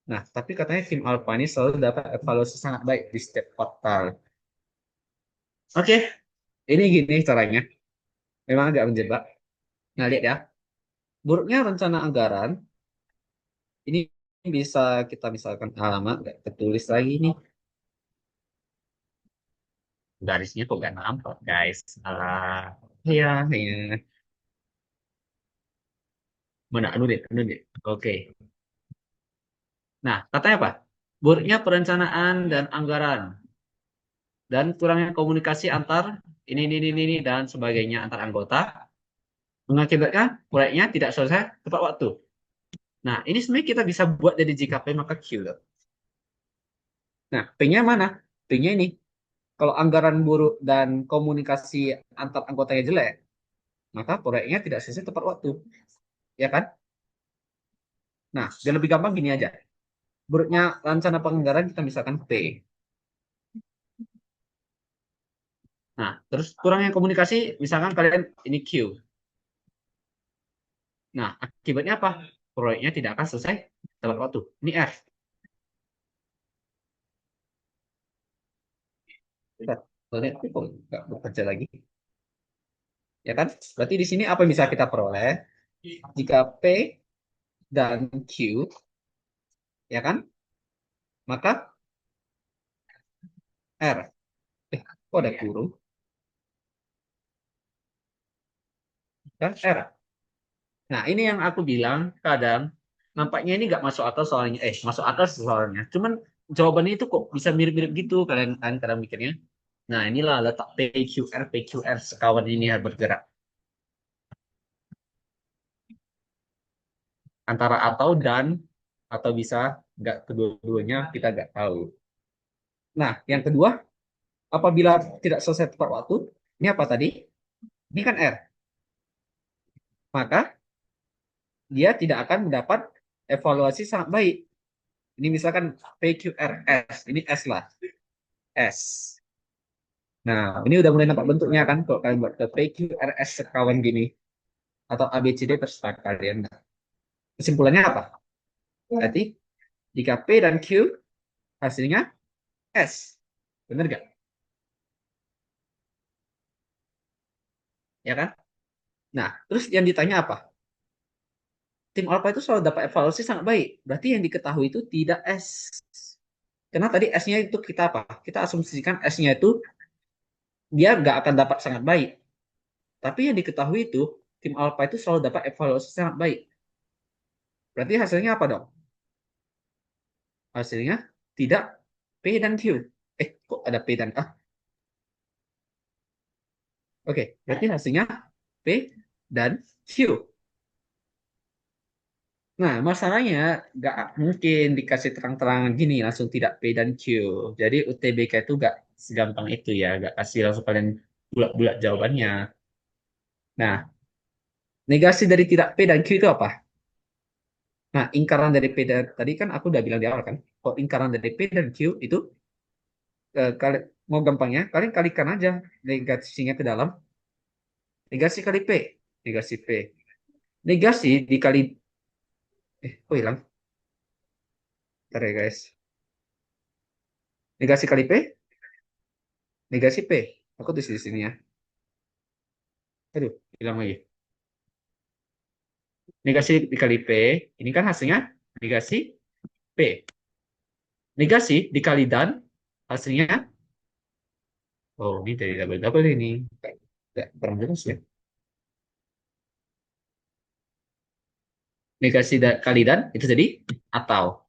Nah, tapi katanya tim Alpha ini selalu dapat evaluasi sangat baik di setiap kuartal. Oke, ini gini caranya. Memang agak menjebak. Nah, lihat ya. Buruknya rencana anggaran, ini bisa kita misalkan alamat, nggak ketulis lagi nih. Garisnya kok nggak nampak, guys. Salah. Iya, iya. Mana, anu deh. Oke. Nah, katanya apa? Buruknya perencanaan dan anggaran. Dan kurangnya komunikasi antar ini, dan sebagainya antar anggota mengakibatkan proyeknya tidak selesai tepat waktu. Nah, ini sebenarnya kita bisa buat dari JKP maka Q. Nah, P-nya mana? P-nya ini. Kalau anggaran buruk dan komunikasi antar anggotanya jelek, maka proyeknya tidak selesai tepat waktu. Ya kan? Nah, dan lebih gampang gini aja. Buruknya rencana penganggaran kita misalkan P. Nah, terus kurangnya komunikasi, misalkan kalian ini Q. Nah, akibatnya apa? Proyeknya tidak akan selesai tepat waktu. Ini F. Lihat, lihat, kok nggak bekerja lagi. Ya kan? Berarti di sini apa yang bisa kita peroleh? Jika P dan Q, ya kan? Maka R. Kok ada kurung? Kan R. Nah, ini yang aku bilang kadang nampaknya ini nggak masuk akal soalnya. Masuk akal soalnya. Cuman jawabannya itu kok bisa mirip-mirip gitu kalian kadang mikirnya. Nah, inilah letak PQR sekawan ini harus bergerak. Antara atau bisa nggak kedua-duanya kita nggak tahu. Nah, yang kedua, apabila tidak selesai tepat waktu, ini apa tadi? Ini kan R. Maka dia tidak akan mendapat evaluasi sangat baik. Ini misalkan PQRS, ini S lah. S. Nah, ini udah mulai nampak bentuknya kan kalau kalian buat ke PQRS sekawan gini. atau ABCD terserah kalian. Nah, kesimpulannya apa? Berarti jika P dan Q hasilnya S. Benar nggak? Ya kan? Nah, terus yang ditanya apa? Tim alpha itu selalu dapat evaluasi sangat baik. Berarti yang diketahui itu tidak S. Karena tadi S-nya itu kita apa? Kita asumsikan S-nya itu dia nggak akan dapat sangat baik. Tapi yang diketahui itu tim alpha itu selalu dapat evaluasi sangat baik. Berarti hasilnya apa dong? Hasilnya tidak P dan Q. Kok ada P dan A? Oke, berarti hasilnya P dan Q. Nah, masalahnya nggak mungkin dikasih terang-terangan gini langsung tidak P dan Q. Jadi UTBK itu nggak segampang itu ya, nggak kasih langsung kalian bulat-bulat jawabannya. Nah, negasi dari tidak P dan Q itu apa? Nah, ingkaran dari P dan tadi kan aku udah bilang di awal kan, kalau ingkaran dari P dan Q itu kalian mau gampangnya, kalian kalikan aja negasinya ke dalam negasi kali P, negasi P. Negasi dikali kok hilang? Bentar ya guys. Negasi kali P, negasi P. Aku tulis di sini ya. Aduh, hilang lagi. Negasi dikali P, ini kan hasilnya negasi P. Negasi dikali dan, hasilnya, oh ini dari double-double ini. Nggak kurang jelas ya. Negasi kali dan, itu jadi atau.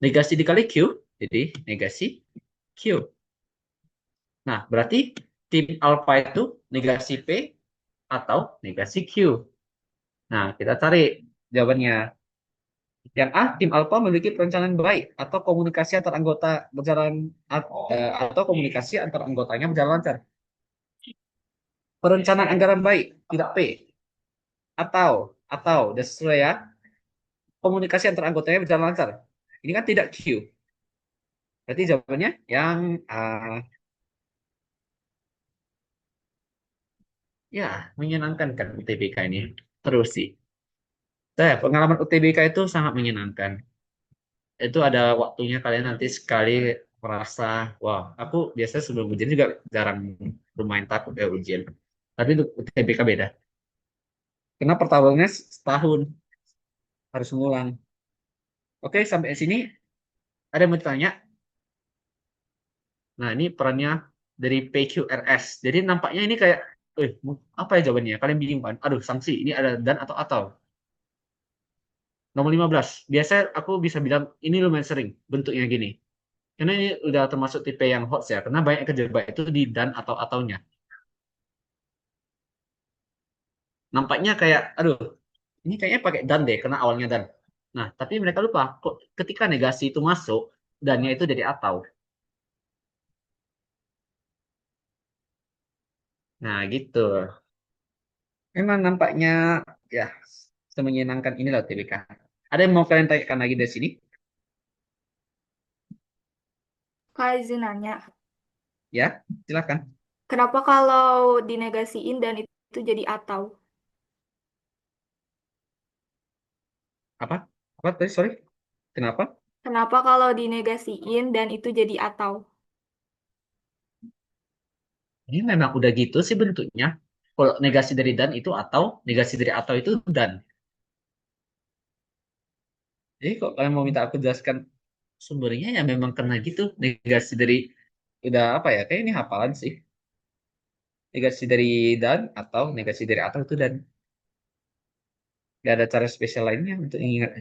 Negasi dikali Q, jadi negasi Q. Nah, berarti tim alpha itu negasi P atau negasi Q. Nah, kita cari jawabannya. Yang A, tim alpha memiliki perencanaan baik atau komunikasi antar anggota berjalan atau komunikasi antar anggotanya berjalan lancar. Perencanaan anggaran baik, tidak P. Atau udah sesuai ya. Komunikasi antar anggotanya berjalan lancar. Ini kan tidak Q. Berarti jawabannya yang A. Ya, menyenangkan kan UTBK ini. Terus sih. Pengalaman UTBK itu sangat menyenangkan. Itu ada waktunya kalian nanti sekali merasa, wah, aku biasa sebelum ujian juga jarang lumayan takut ya ujian. Tapi untuk UTBK beda. Karena pertahuannya setahun harus ngulang. Oke, sampai sini ada yang mau ditanya? Nah, ini perannya dari PQRS. Jadi nampaknya ini kayak, apa ya jawabannya? Kalian bingung kan? Aduh, sanksi. Ini ada dan atau. Nomor 15. Biasanya aku bisa bilang ini lumayan sering bentuknya gini. Karena ini udah termasuk tipe yang hot ya. Karena banyak kejebak itu di dan ataunya. Nampaknya kayak, aduh, ini kayaknya pakai dan deh, karena awalnya dan. Nah, tapi mereka lupa, kok ketika negasi itu masuk, dannya itu jadi atau. Nah, gitu. Memang nampaknya, ya, semenyenangkan inilah TBK. Ada yang mau kalian tanyakan lagi dari sini? Kak izin nanya, Ya, silakan. kenapa kalau dinegasiin dan itu jadi atau? Apa? Apa tadi, sorry? Kenapa? Kenapa kalau dinegasiin dan itu jadi atau? Ini memang udah gitu sih bentuknya. Kalau negasi dari dan itu atau, negasi dari atau itu dan. Jadi kok kalian mau minta aku jelaskan sumbernya ya memang kena gitu. Negasi dari, udah apa ya, kayak ini hafalan sih. Negasi dari dan atau negasi dari atau itu dan. Gak ada cara spesial lainnya untuk ingat.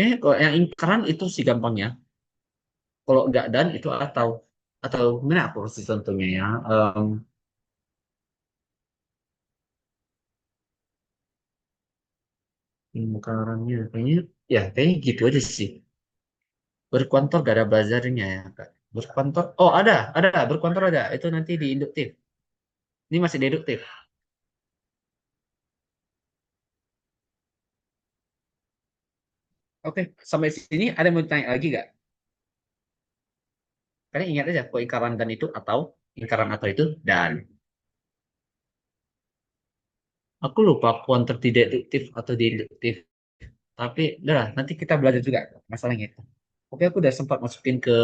Kalau yang ingkaran itu sih gampangnya. Kalau nggak dan itu atau gimana aku harus contohnya ya. Ingkarannya kayaknya ya kayaknya gitu aja sih. Berkuantor gak ada bazarnya ya Kak. Berkuantor. Oh, ada, berkuantor ada. Itu nanti di induktif. Ini masih deduktif. Oke, sampai sini ada yang mau tanya lagi nggak? Kalian ingat aja, kok lingkaran dan itu atau, lingkaran atau itu dan. Aku lupa kuantitatif deduktif atau deduktif. Tapi udah, nanti kita belajar juga masalahnya itu. Oke, aku udah sempat masukin ke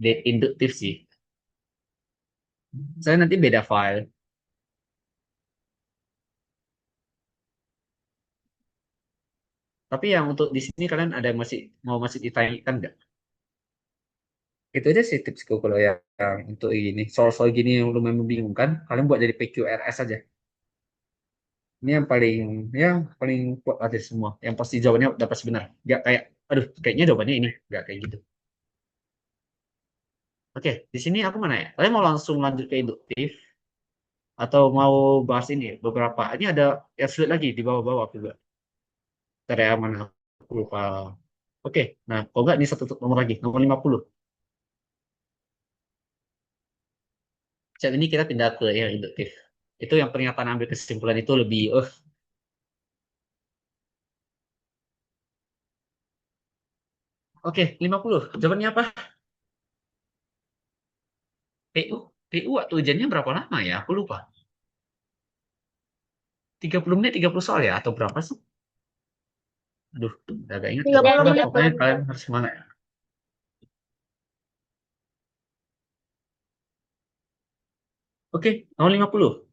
induktif sih. Saya nanti beda file. Tapi yang untuk di sini kalian ada yang masih ditanyakan nggak? Itu aja sih tipsku kalau yang untuk ini. Soal-soal gini yang lumayan membingungkan, kalian buat jadi PQRS aja. Ini yang paling kuat dari semua. Yang pasti jawabannya udah pasti benar. Nggak kayak, aduh, kayaknya jawabannya ini. Nggak kayak gitu. Oke, di sini aku mana ya? Kalian mau langsung lanjut ke induktif atau mau bahas ini beberapa? Ini ada yang sulit lagi di bawah-bawah juga. Area mana? Aku lupa. Oke, nah kalau nggak ini satu nomor lagi, nomor 50. Saat ini kita pindah ke yang induktif. Itu yang pernyataan ambil kesimpulan itu lebih, Oke, 50. Jawabannya apa? PU. PU waktu ujiannya berapa lama ya? Aku lupa. 30 menit, 30 soal ya? Atau berapa sih? Aduh, udah gak ingat. 30 menit. Pokoknya kalian harus semangat. Oke, nomor 50.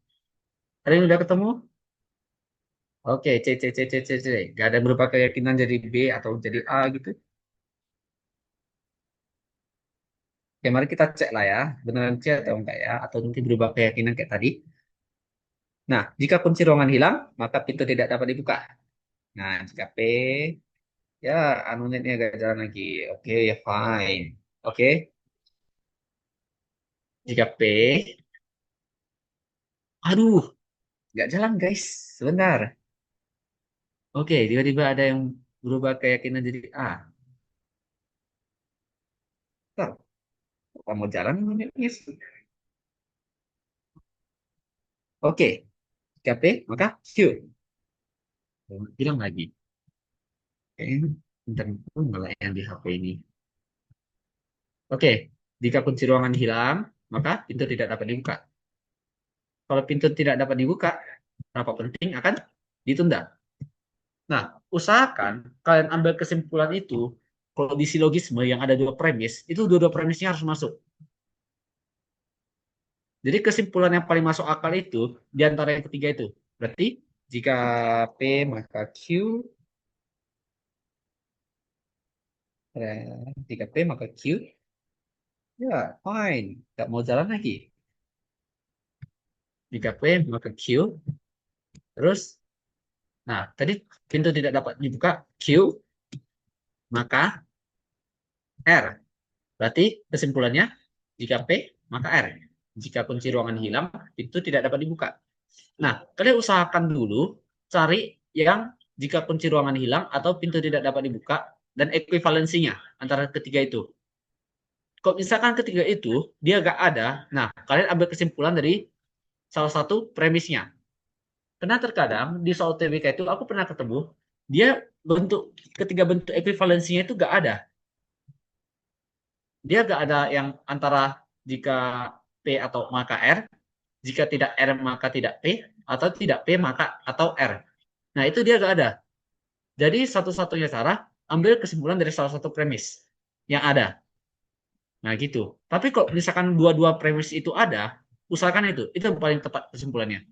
Ada yang udah ketemu? Oke, C, C, C, C, C, C. Gak ada berupa keyakinan jadi B atau jadi A gitu. Oke, mari kita cek lah ya. Beneran C atau enggak ya? Atau nanti berubah keyakinan kayak tadi. Nah, jika kunci ruangan hilang, maka pintu tidak dapat dibuka. Nah, jika P, ya anunetnya gak jalan lagi. Oke, ya fine. Oke, jika P, aduh, nggak jalan guys. Sebentar. Oke, tiba-tiba ada yang berubah keyakinan jadi A. Bentar, kamu jalan menitnya. Oke, jika P, maka Q. Bilang lagi. Kayaknya internet pun malah yang di HP ini. Oke, jika kunci ruangan hilang, maka pintu tidak dapat dibuka. Kalau pintu tidak dapat dibuka, rapat penting akan ditunda. Nah, usahakan kalian ambil kesimpulan itu, kalau di silogisme yang ada dua premis, itu dua-dua premisnya harus masuk. Jadi kesimpulan yang paling masuk akal itu di antara yang ketiga itu. Berarti jika P maka Q, jika P maka Q, ya fine, nggak mau jalan lagi. Jika P maka Q, terus, nah tadi pintu tidak dapat dibuka Q, maka R. Berarti kesimpulannya jika P maka R. Jika kunci ruangan hilang, pintu tidak dapat dibuka. Nah, kalian usahakan dulu cari yang jika kunci ruangan hilang atau pintu tidak dapat dibuka dan ekuivalensinya antara ketiga itu. Kalau misalkan ketiga itu dia gak ada, nah kalian ambil kesimpulan dari salah satu premisnya. Karena terkadang di soal TBK itu aku pernah ketemu dia ketiga bentuk ekuivalensinya itu gak ada. Dia gak ada yang antara jika P atau maka R, jika tidak R maka tidak P, atau tidak P maka atau R. Nah itu dia gak ada. Jadi satu-satunya cara ambil kesimpulan dari salah satu premis yang ada. Nah gitu. Tapi kok misalkan dua-dua premis itu ada, usahakan itu yang paling tepat kesimpulannya.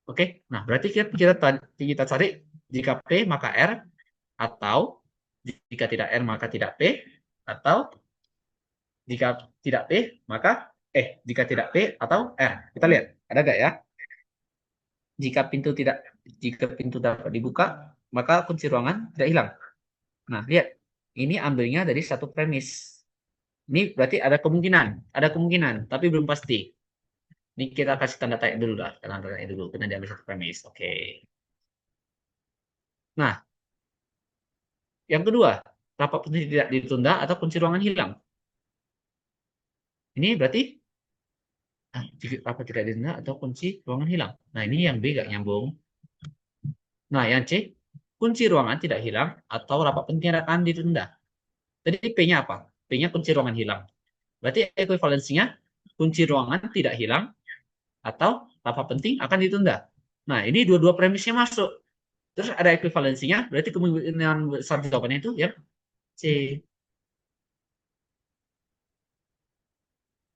Oke. Nah berarti kita cari jika P maka R, atau jika tidak R maka tidak P, atau jika tidak P maka jika tidak P atau R. Kita lihat ada gak ya? Jika pintu dapat dibuka, maka kunci ruangan tidak hilang. Nah, lihat. Ini ambilnya dari satu premis. Ini berarti ada kemungkinan, tapi belum pasti. Ini kita kasih tanda tanya dulu lah, tanda tanya dulu, karena diambil satu premis. Oke. Nah, yang kedua, rapat penting tidak ditunda atau kunci ruangan hilang. Ini berarti rapat tidak ditunda atau kunci ruangan hilang. Nah, ini yang B gak nyambung. Nah, yang C, kunci ruangan tidak hilang atau rapat penting akan ditunda. Jadi P-nya apa? P-nya kunci ruangan hilang. Berarti ekuivalensinya kunci ruangan tidak hilang atau rapat penting akan ditunda. Nah, ini dua-dua premisnya masuk. Terus ada ekuivalensinya, berarti kemungkinan besar jawabannya itu ya C.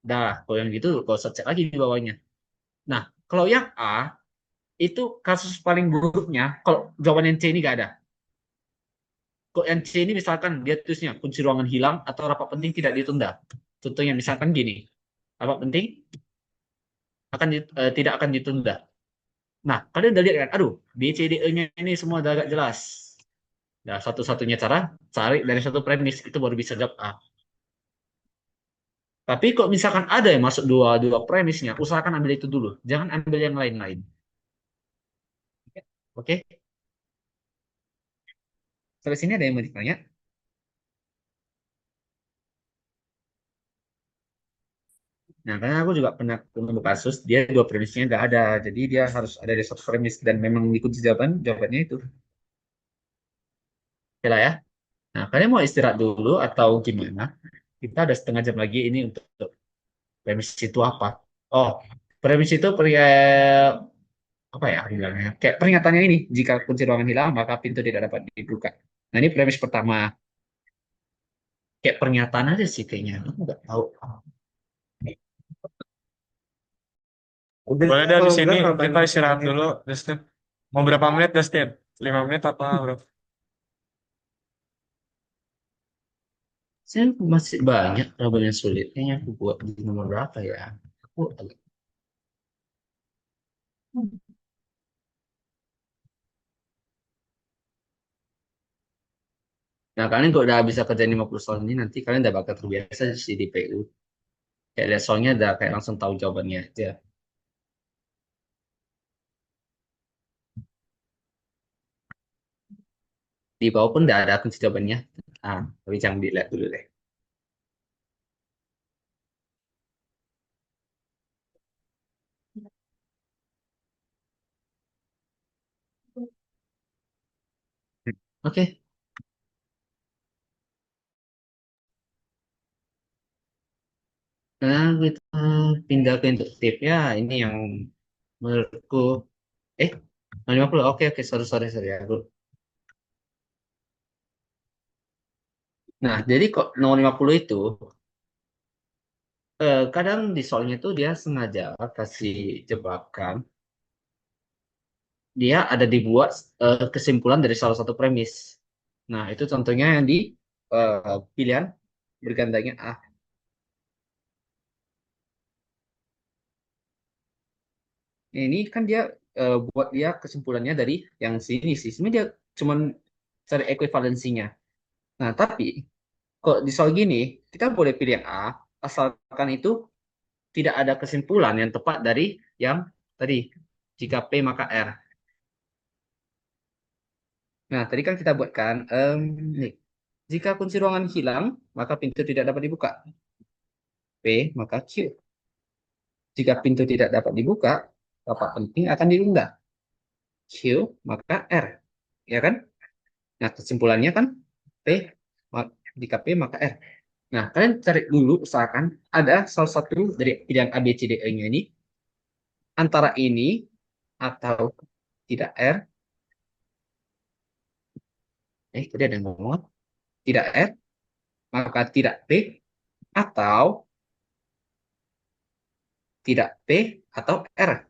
Dah, kalau yang gitu, kalau cek lagi di bawahnya. Nah, kalau yang A, itu kasus paling buruknya, kalau jawaban yang C ini nggak ada. Kok yang C ini misalkan dia tulisnya kunci ruangan hilang atau rapat penting tidak ditunda. Contohnya misalkan gini, rapat penting tidak akan ditunda. Nah, kalian udah lihat kan, aduh, B, C, D, E-nya ini semua udah agak jelas. Nah, satu-satunya cara, cari dari satu premis, itu baru bisa jawab A. Tapi kok misalkan ada yang masuk dua premisnya, usahakan ambil itu dulu. Jangan ambil yang lain-lain. Oke? Sampai sini ada yang mau ditanya? Nah, karena aku juga pernah ketemu kasus, dia dua premisnya nggak ada. Jadi dia harus ada di satu premis dan memang dikunci jawabannya itu. Oke lah ya. Nah, kalian mau istirahat dulu atau gimana? Kita ada setengah jam lagi ini untuk premis itu apa? Oh, premis itu apa ya bilangnya? Kayak peringatannya ini, jika kunci ruangan hilang, maka pintu tidak dapat dibuka. Nah, ini premis pertama. Kayak pernyataan aja sih kayaknya. Aku nggak tahu. Udah, Boleh dah kalau di udah sini kalau kita tanya istirahat pertanyaan. dulu, Dustin. Mau berapa menit, Dustin? 5 menit apa, bro? Saya masih banyak problem yang sulit. Kayaknya aku buat di nomor berapa ya? Aku agak. Nah, kalian kalau udah bisa kerjain 50 soal ini, nanti kalian udah bakal terbiasa di PU. Kayak lihat soalnya udah kayak langsung tahu jawabannya aja. Di bawah pun udah ada kunci jawabannya. Ah, tapi jangan dilihat dulu deh. Oke. Nah, kita pindah ke induktif ya. Ini yang menurutku eh 50. Oke, oke, sorry, sorry, sorry. Nah, jadi kok nomor 50 itu kadang di soalnya tuh dia sengaja kasih jebakan. Dia ada dibuat kesimpulan dari salah satu premis. Nah, itu contohnya yang di pilihan bergandanya A. Ini kan dia buat dia kesimpulannya dari yang sini sih. Sebenarnya dia cuman cari ekuivalensinya. Nah, tapi kok di soal gini, kita boleh pilih yang A, asalkan itu tidak ada kesimpulan yang tepat dari yang tadi. Jika P maka R. Nah, tadi kan kita buatkan, nih, jika kunci ruangan hilang, maka pintu tidak dapat dibuka. P maka Q. Jika pintu tidak dapat dibuka, rapat penting akan ditunda. Q maka R. Ya kan? Nah, kesimpulannya kan P, jika P maka R. Nah, kalian cari dulu, usahakan ada salah satu dari pilihan A, B, C, D, E-nya ini, antara ini atau tidak R. Tadi ada yang ngomong, tidak R, maka tidak P, atau tidak P, atau R.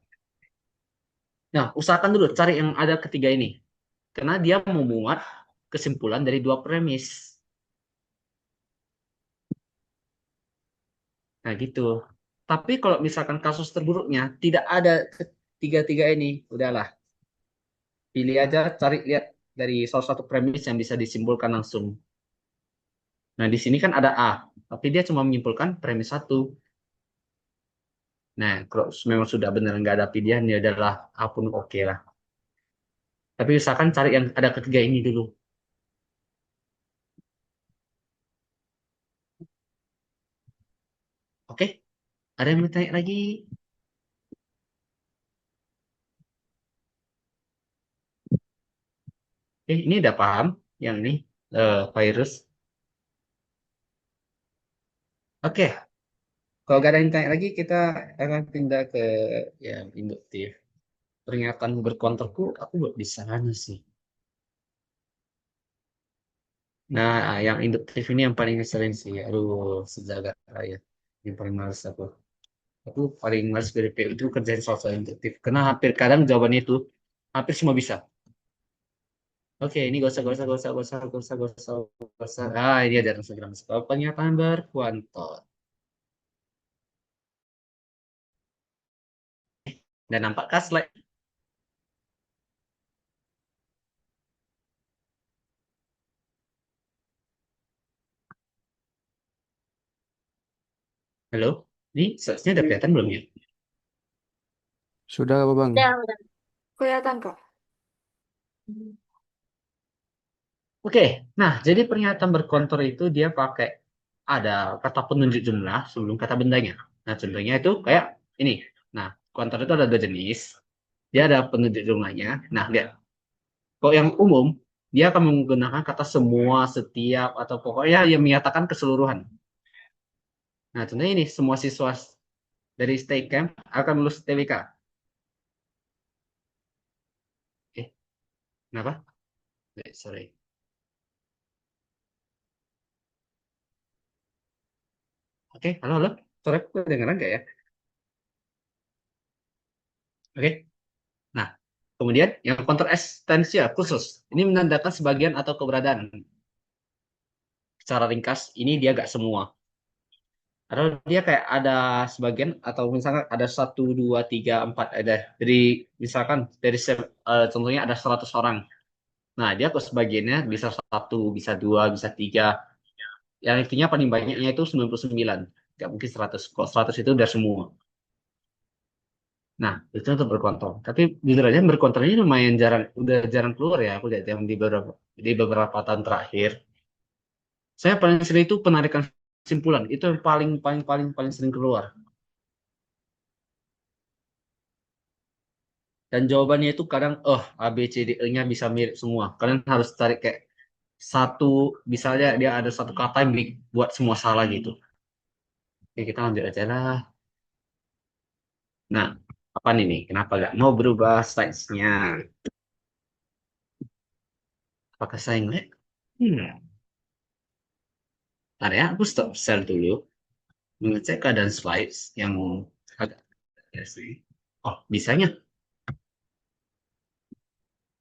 Nah, usahakan dulu cari yang ada ketiga ini. Karena dia memuat kesimpulan dari dua premis. Nah, gitu. Tapi kalau misalkan kasus terburuknya tidak ada tiga-tiga ini, udahlah. Pilih aja, cari lihat dari salah satu premis yang bisa disimpulkan langsung. Nah, di sini kan ada A, tapi dia cuma menyimpulkan premis satu. Nah, kalau memang sudah benar nggak ada pilihan, ya adalah A pun oke lah. Tapi usahakan cari yang ada ketiga ini dulu. Oke? Ada yang mau tanya lagi? Ini udah paham yang ini virus. Oke, kalau gak ada yang tanya lagi, kita akan pindah ke yang induktif. Peringatan berkontorku, aku buat di sana sih. Nah, yang induktif ini yang paling ngeselin sih. Aduh, sejagat raya. Yang paling males aku. Aku paling males BDP itu kerjain soal induktif. Karena hampir kadang jawabannya itu hampir semua bisa. Oke, ini gak usah, gak usah, gak usah, gak usah, gak usah, gak usah, gak usah. Ah, ini ada segera masuk. Pernyataan berkuantor. Dan nampakkah slide? Halo? Ini slide-nya udah kelihatan belum ya? Sudah apa Bang? Udah. Kelihatan, Kak. Oke, nah jadi pernyataan berkontor itu dia pakai ada kata penunjuk jumlah sebelum kata bendanya. Nah contohnya itu kayak ini. Nah kontor itu ada dua jenis. Dia ada penunjuk jumlahnya. Nah lihat, kok yang umum dia akan menggunakan kata semua, setiap atau pokoknya yang menyatakan keseluruhan. Nah contohnya ini semua siswa dari stay camp akan lulus TWK. Kenapa? Sorry. Oke, halo halo. Sorry, aku kedengeran nggak ya? Oke. Nah, kemudian yang counter eksistensial khusus. Ini menandakan sebagian atau keberadaan. Secara ringkas, ini dia gak semua. Atau dia kayak ada sebagian atau misalkan ada 1, 2, 3, 4 ada. Jadi misalkan dari contohnya ada 100 orang. Nah, dia kok sebagiannya bisa 1, bisa 2, bisa 3. Yang intinya paling banyaknya itu 99. Gak mungkin 100. Kok 100 itu udah semua. Nah, itu untuk berkontrol. Tapi jujur aja berkontrol ini lumayan jarang, udah jarang keluar ya. Aku lihat yang di beberapa tahun terakhir. Saya paling sering itu penarikan kesimpulan. Itu yang paling paling paling paling sering keluar. Dan jawabannya itu kadang, A, B, C, D, E-nya bisa mirip semua. Kalian harus cari kayak satu, misalnya dia ada satu kata yang buat semua salah gitu. Oke, kita lanjut aja lah. Nah, apa nih? Kenapa nggak mau berubah slides-nya? Apakah saya ngeliat? Bentar ya, aku stop share dulu. Mengecek keadaan slides yang agak ya sih. Oh, bisanya.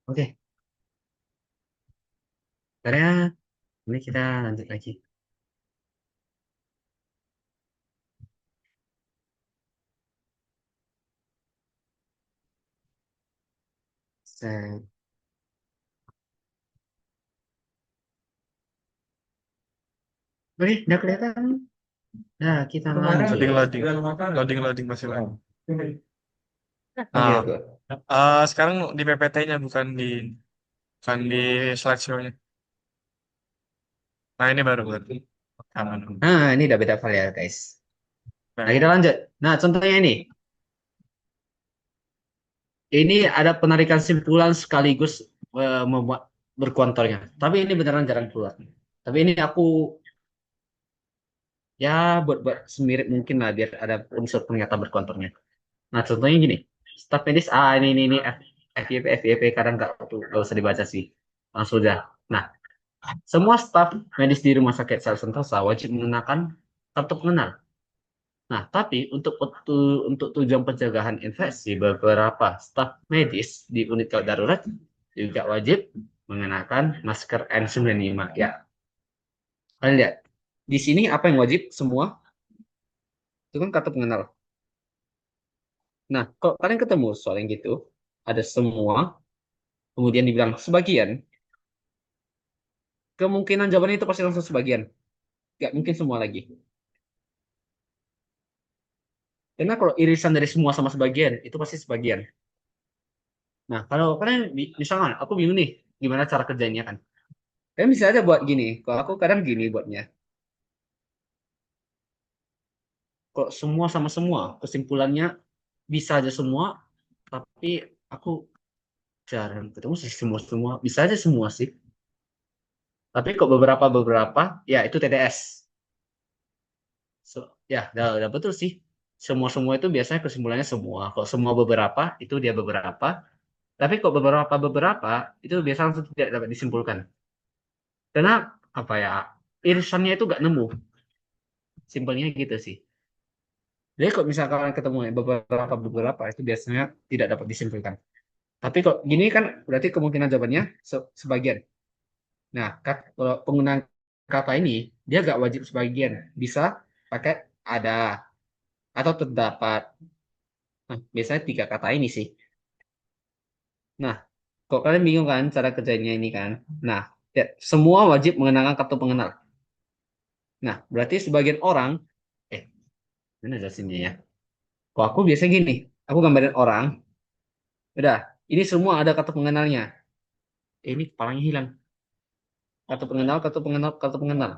Oke, bentar ya. Ini kita lanjut lagi. Set. Oke, udah kelihatan. Nah, kita lanjut. Loading masih lagi. Oke, Nah, oke. sekarang di PPT-nya bukan di slideshow-nya. Nah, ini baru berarti. Aman. Nah, ini udah beda file ya, guys. Nah, Nah, kita lanjut. Nah, contohnya ini. Ini ada penarikan simpulan sekaligus membuat berkontornya. Tapi ini beneran jarang keluar. Tapi ini aku ya buat semirip mungkin lah biar ada unsur pernyataan berkontornya. Nah, contohnya gini. Staf medis, ini FYP kadang nggak usah dibaca sih. Langsung aja. Nah, semua staf medis di Rumah Sakit Sel Sentosa wajib menggunakan kartu pengenal. Nah, tapi untuk tujuan pencegahan infeksi, beberapa staf medis di unit gawat darurat juga wajib mengenakan masker N95. Ya, kalian lihat. Di sini apa yang wajib? Semua. Itu kan kartu pengenal. Nah, kalau kalian ketemu soal yang gitu, ada semua, kemudian dibilang sebagian, kemungkinan jawabannya itu pasti langsung sebagian. Nggak mungkin semua lagi. Karena kalau irisan dari semua sama sebagian, itu pasti sebagian. Nah, kalau kalian, misalkan, aku bingung nih, gimana cara kerjanya kan. Kalian bisa aja buat gini. Kalau aku kadang gini buatnya. Kok semua sama semua, kesimpulannya bisa aja semua, tapi aku jarang ketemu sih semua bisa aja semua sih, tapi kok beberapa ya itu TDS. Ya udah betul sih, semua itu biasanya kesimpulannya semua. Kalau semua beberapa itu dia beberapa, tapi kok beberapa itu biasanya langsung tidak dapat disimpulkan karena apa ya, irisannya itu gak nemu, simpelnya gitu sih. Jadi kok misalkan ketemu ya, beberapa itu biasanya tidak dapat disimpulkan. Tapi kok gini kan berarti kemungkinan jawabannya sebagian. Nah, kalau penggunaan kata ini dia gak wajib sebagian, bisa pakai ada atau terdapat. Nah, biasanya 3 kata ini sih. Nah, kok kalian bingung kan cara kerjanya ini kan? Nah, ya, semua wajib mengenakan kartu pengenal. Nah, berarti sebagian orang, mana jelasinnya ya? Kok aku biasa gini, aku gambarin orang, udah, ini semua ada kartu pengenalnya. Ini kepalanya hilang. Kartu pengenal, kartu pengenal, kartu pengenal.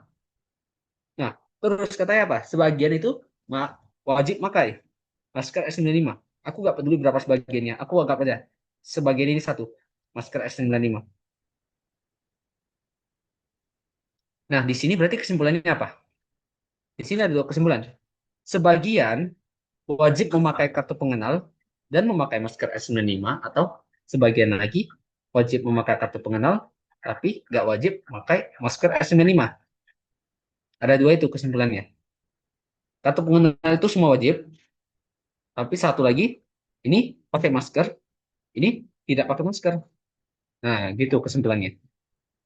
Nah, terus katanya apa? Sebagian itu wajib pakai masker S95. Aku nggak peduli berapa sebagiannya. Aku anggap aja sebagian ini satu masker S95. Nah, di sini berarti kesimpulannya apa? Di sini ada 2 kesimpulan. Sebagian wajib memakai kartu pengenal dan memakai masker S95, atau sebagian lagi wajib memakai kartu pengenal tapi nggak wajib memakai masker S95. Ada 2 itu kesimpulannya. Kartu pengenal itu semua wajib, tapi satu lagi ini pakai masker, ini tidak pakai masker. Nah, gitu kesimpulannya.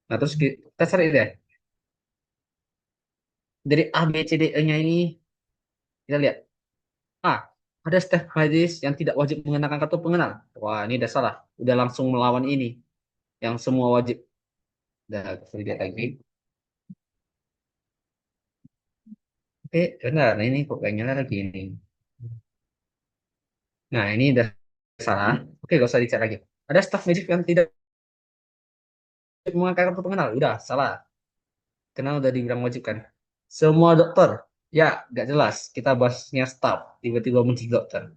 Nah, terus kita cari deh. Dari A, B, C, D, E-nya ini, kita lihat. A, ada staf medis yang tidak wajib mengenakan kartu pengenal. Wah, ini udah salah. Udah langsung melawan ini. Yang semua wajib. Udah, kita lihat lagi. Oke, benar. Nah, ini kok kayaknya lagi ini. Nah, ini udah salah. Oke, gak usah dicek lagi. Ada staf medis yang tidak memakai kartu pengenal. Udah, salah. Karena udah dibilang wajib kan. Semua dokter. Ya, gak jelas. Kita bahasnya staf. Tiba-tiba muncul dokter.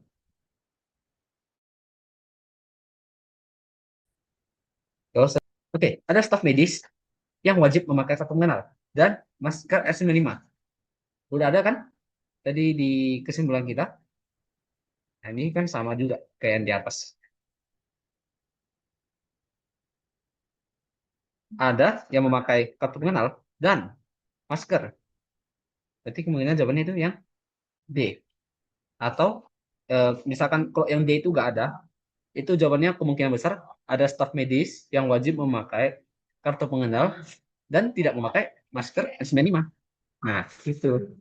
Gak usah. Oke, ada staf medis yang wajib memakai kartu pengenal. Dan masker S95. Udah ada kan? Tadi di kesimpulan kita. Nah, ini kan sama juga kayak yang di atas. Ada yang memakai kartu pengenal dan masker. Berarti kemungkinan jawabannya itu yang D. Atau misalkan kalau yang D itu nggak ada, itu jawabannya kemungkinan besar ada staf medis yang wajib memakai kartu pengenal dan tidak memakai masker N95. Nah, itu.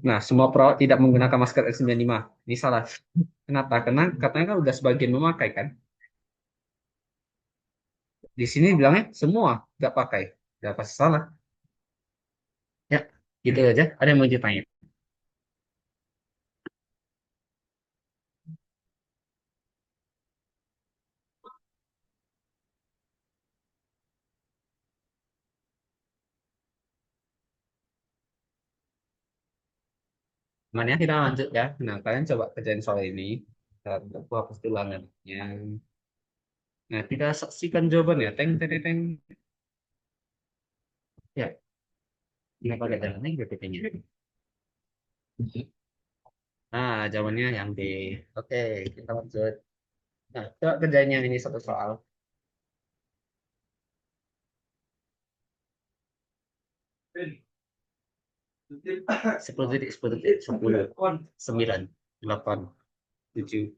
Nah, semua perawat tidak menggunakan masker N95. Ini salah. Kenapa? Karena katanya kan udah sebagian memakai kan. Di sini bilangnya semua nggak pakai. Nggak pasti salah. Ya, gitu aja. Ada yang mau ditanya? Mana kita lanjut ya. Nah, kalian coba kerjain soal ini. Dan aku hapus ulangannya. Nah, kita saksikan jawabannya. Teng, teng, teng, teng. Ya, kenapa ada jalannya BPT-nya? Nah, jawabannya yang D. Oke, kita lanjut. Nah, coba kerjain yang ini satu soal. 10 detik, 10 detik, 10, 9, 8, 7,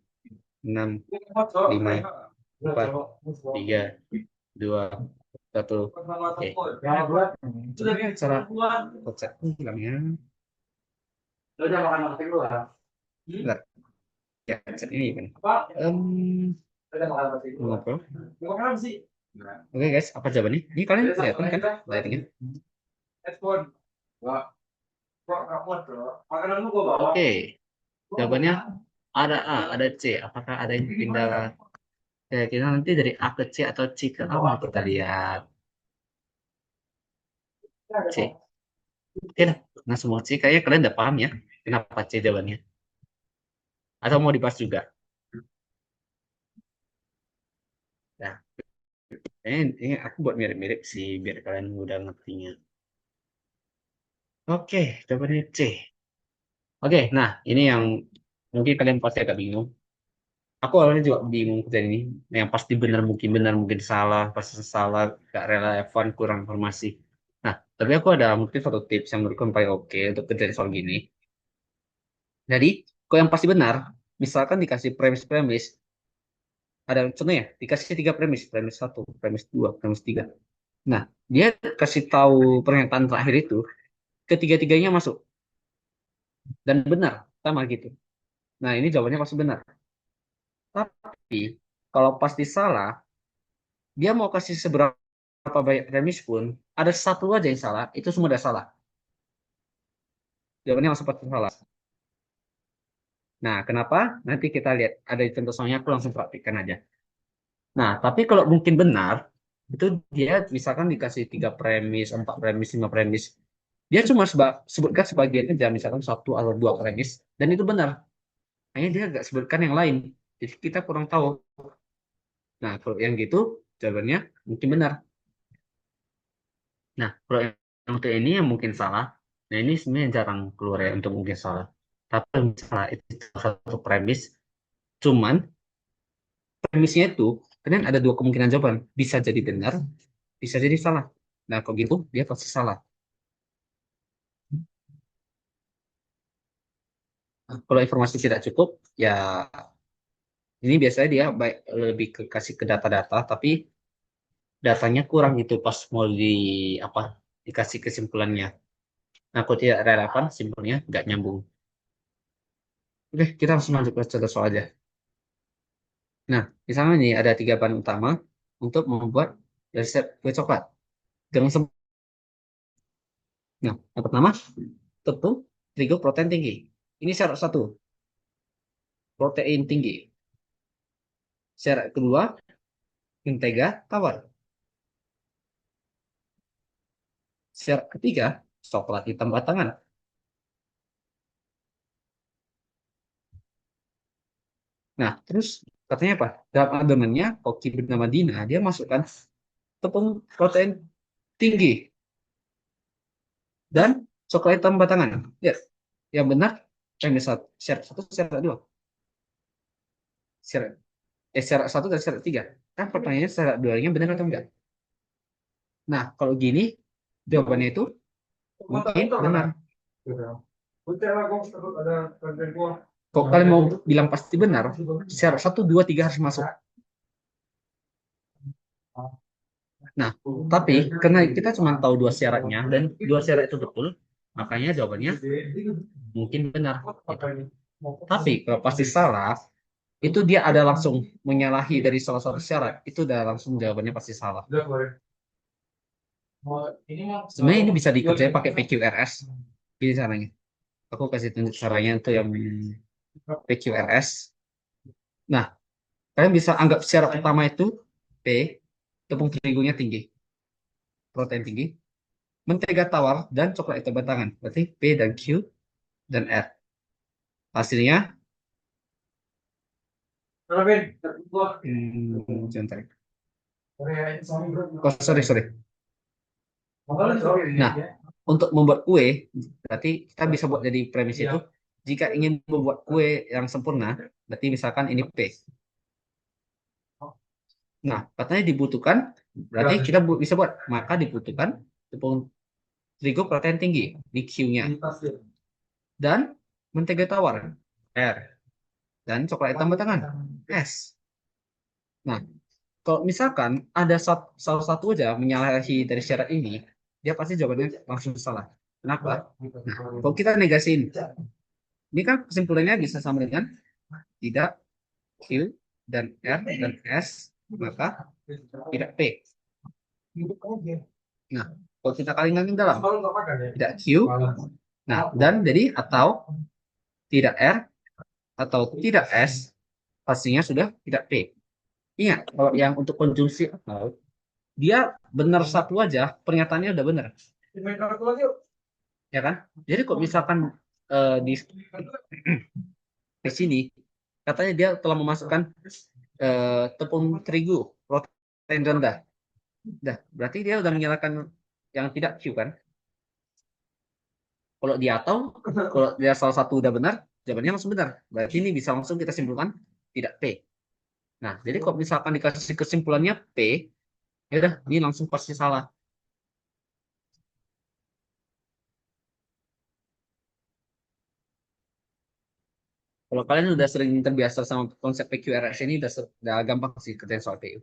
6, 5, 4, 3, 2, 1. Oke. Cara kocak bilangnya. Bentar. Ya, chat ini kan. Ngobrol. Oke guys, apa jawabannya? Ini kalian kelihatan kan lightingnya? Oke, jawabannya ada A, ada C. Apakah ada yang pindah? Kita nanti dari A ke C atau C ke A, kita lihat. C. Oke dah. Nah, semua C kayaknya kalian udah paham ya kenapa C jawabannya. Atau mau dibahas juga? Ini aku buat mirip-mirip sih biar kalian mudah ngertinya. Oke, jawabannya C. Oke, nah ini yang mungkin kalian pasti agak bingung. Aku awalnya juga bingung kerjaan ini. Yang pasti benar, mungkin salah, pasti salah, gak relevan, kurang informasi. Nah, tapi aku ada mungkin satu tips yang menurutku yang paling oke untuk kerjaan soal gini. Jadi, kalau yang pasti benar, misalkan dikasih premis-premis, ada contohnya, dikasih 3 premis, premis 1, premis 2, premis 3. Nah, dia kasih tahu pernyataan terakhir itu, ketiga-tiganya masuk dan benar, sama gitu. Nah, ini jawabannya pasti benar. Tapi, kalau pasti salah, dia mau kasih seberapa banyak premis pun, ada satu aja yang salah, itu semua udah salah. Jawabannya langsung pasti salah. Nah, kenapa? Nanti kita lihat. Ada contoh soalnya, aku langsung praktikkan aja. Nah, tapi kalau mungkin benar, itu dia misalkan dikasih 3 premis, 4 premis, 5 premis. Dia cuma sebutkan sebagian aja, misalkan 1 atau 2 premis, dan itu benar. Hanya dia nggak sebutkan yang lain. Jadi kita kurang tahu. Nah, kalau yang gitu, jawabannya mungkin benar. Nah, kalau yang untuk ini yang mungkin salah, nah ini sebenarnya jarang keluar ya untuk mungkin salah. Tapi salah itu salah satu premis, cuman premisnya itu kalian ada 2 kemungkinan jawaban. Bisa jadi benar, bisa jadi salah. Nah, kalau gitu dia pasti salah. Nah, kalau informasi tidak cukup, ya ini biasanya dia baik lebih kasih ke data-data, tapi datanya kurang gitu pas mau di apa dikasih kesimpulannya. Nah, kalau tidak relevan, simpulnya nggak nyambung. Oke, kita langsung lanjut ke contoh soal aja. Nah, misalnya nih ada 3 bahan utama untuk membuat resep kue coklat. Jangan Nah, yang pertama, tepung terigu protein tinggi. Ini syarat 1, protein tinggi. Syarat kedua, mentega tawar. Syarat ketiga, coklat hitam batangan. Nah, terus katanya apa? Dalam adonannya, koki bernama Dina, dia masukkan tepung protein tinggi dan coklat hitam batangan. Ya, yang benar, syarat 1, syarat 2. Syarat, syarat 1 dan syarat 3. Kan pertanyaannya syarat 2-nya benar atau enggak? Nah, kalau gini, jawabannya itu mungkin benar. Kalau kalian mau bilang pasti benar, syarat 1, 2, 3 harus masuk. Nah, tapi karena kita cuma tahu 2 syaratnya dan 2 syarat itu betul, makanya jawabannya mungkin benar. Tapi kalau pasti salah, itu dia ada langsung menyalahi dari salah satu syarat, itu udah langsung jawabannya pasti salah. Sebenarnya ini bisa dikerjain pakai PQRS. Ini caranya. Aku kasih tunjuk caranya itu yang PQRS. Nah, kalian bisa anggap syarat pertama itu P, tepung terigunya tinggi, protein tinggi, mentega tawar, dan coklat hitam batangan. Berarti P dan Q dan R. Hasilnya, sebentar. Oh, sorry. Nah, untuk membuat kue, berarti kita bisa buat jadi premis itu, jika ingin membuat kue yang sempurna, berarti misalkan ini P. Nah, katanya dibutuhkan, berarti kita bisa buat, maka dibutuhkan tepung terigu protein tinggi di Q-nya, dan mentega tawar R, dan coklat hitam batangan S. Nah, kalau misalkan ada salah satu aja menyalahi dari syarat ini, dia pasti jawabannya langsung salah. Kenapa? Nah, kalau kita negasiin, ini kan kesimpulannya bisa sama dengan tidak Q dan R dan S, maka tidak P. Nah, kalau kita kalikan dalam, tidak Q, nah, dan jadi atau tidak R atau tidak S, pastinya sudah tidak P. Ingat, kalau yang untuk konjungsi atau, dia benar satu aja, pernyataannya udah benar. Ya kan? Jadi kok misalkan di sini, katanya dia telah memasukkan tepung terigu, protein rendah. Udah, berarti dia udah menyalahkan yang tidak Q kan? Kalau dia atau kalau dia salah satu udah benar, jawabannya langsung benar. Berarti ini bisa langsung kita simpulkan tidak P. Nah, jadi kalau misalkan dikasih kesimpulannya P, ya udah, ini langsung pasti salah. Kalau kalian udah sering terbiasa sama konsep PQRS ini, udah gampang sih kerjain soal PU.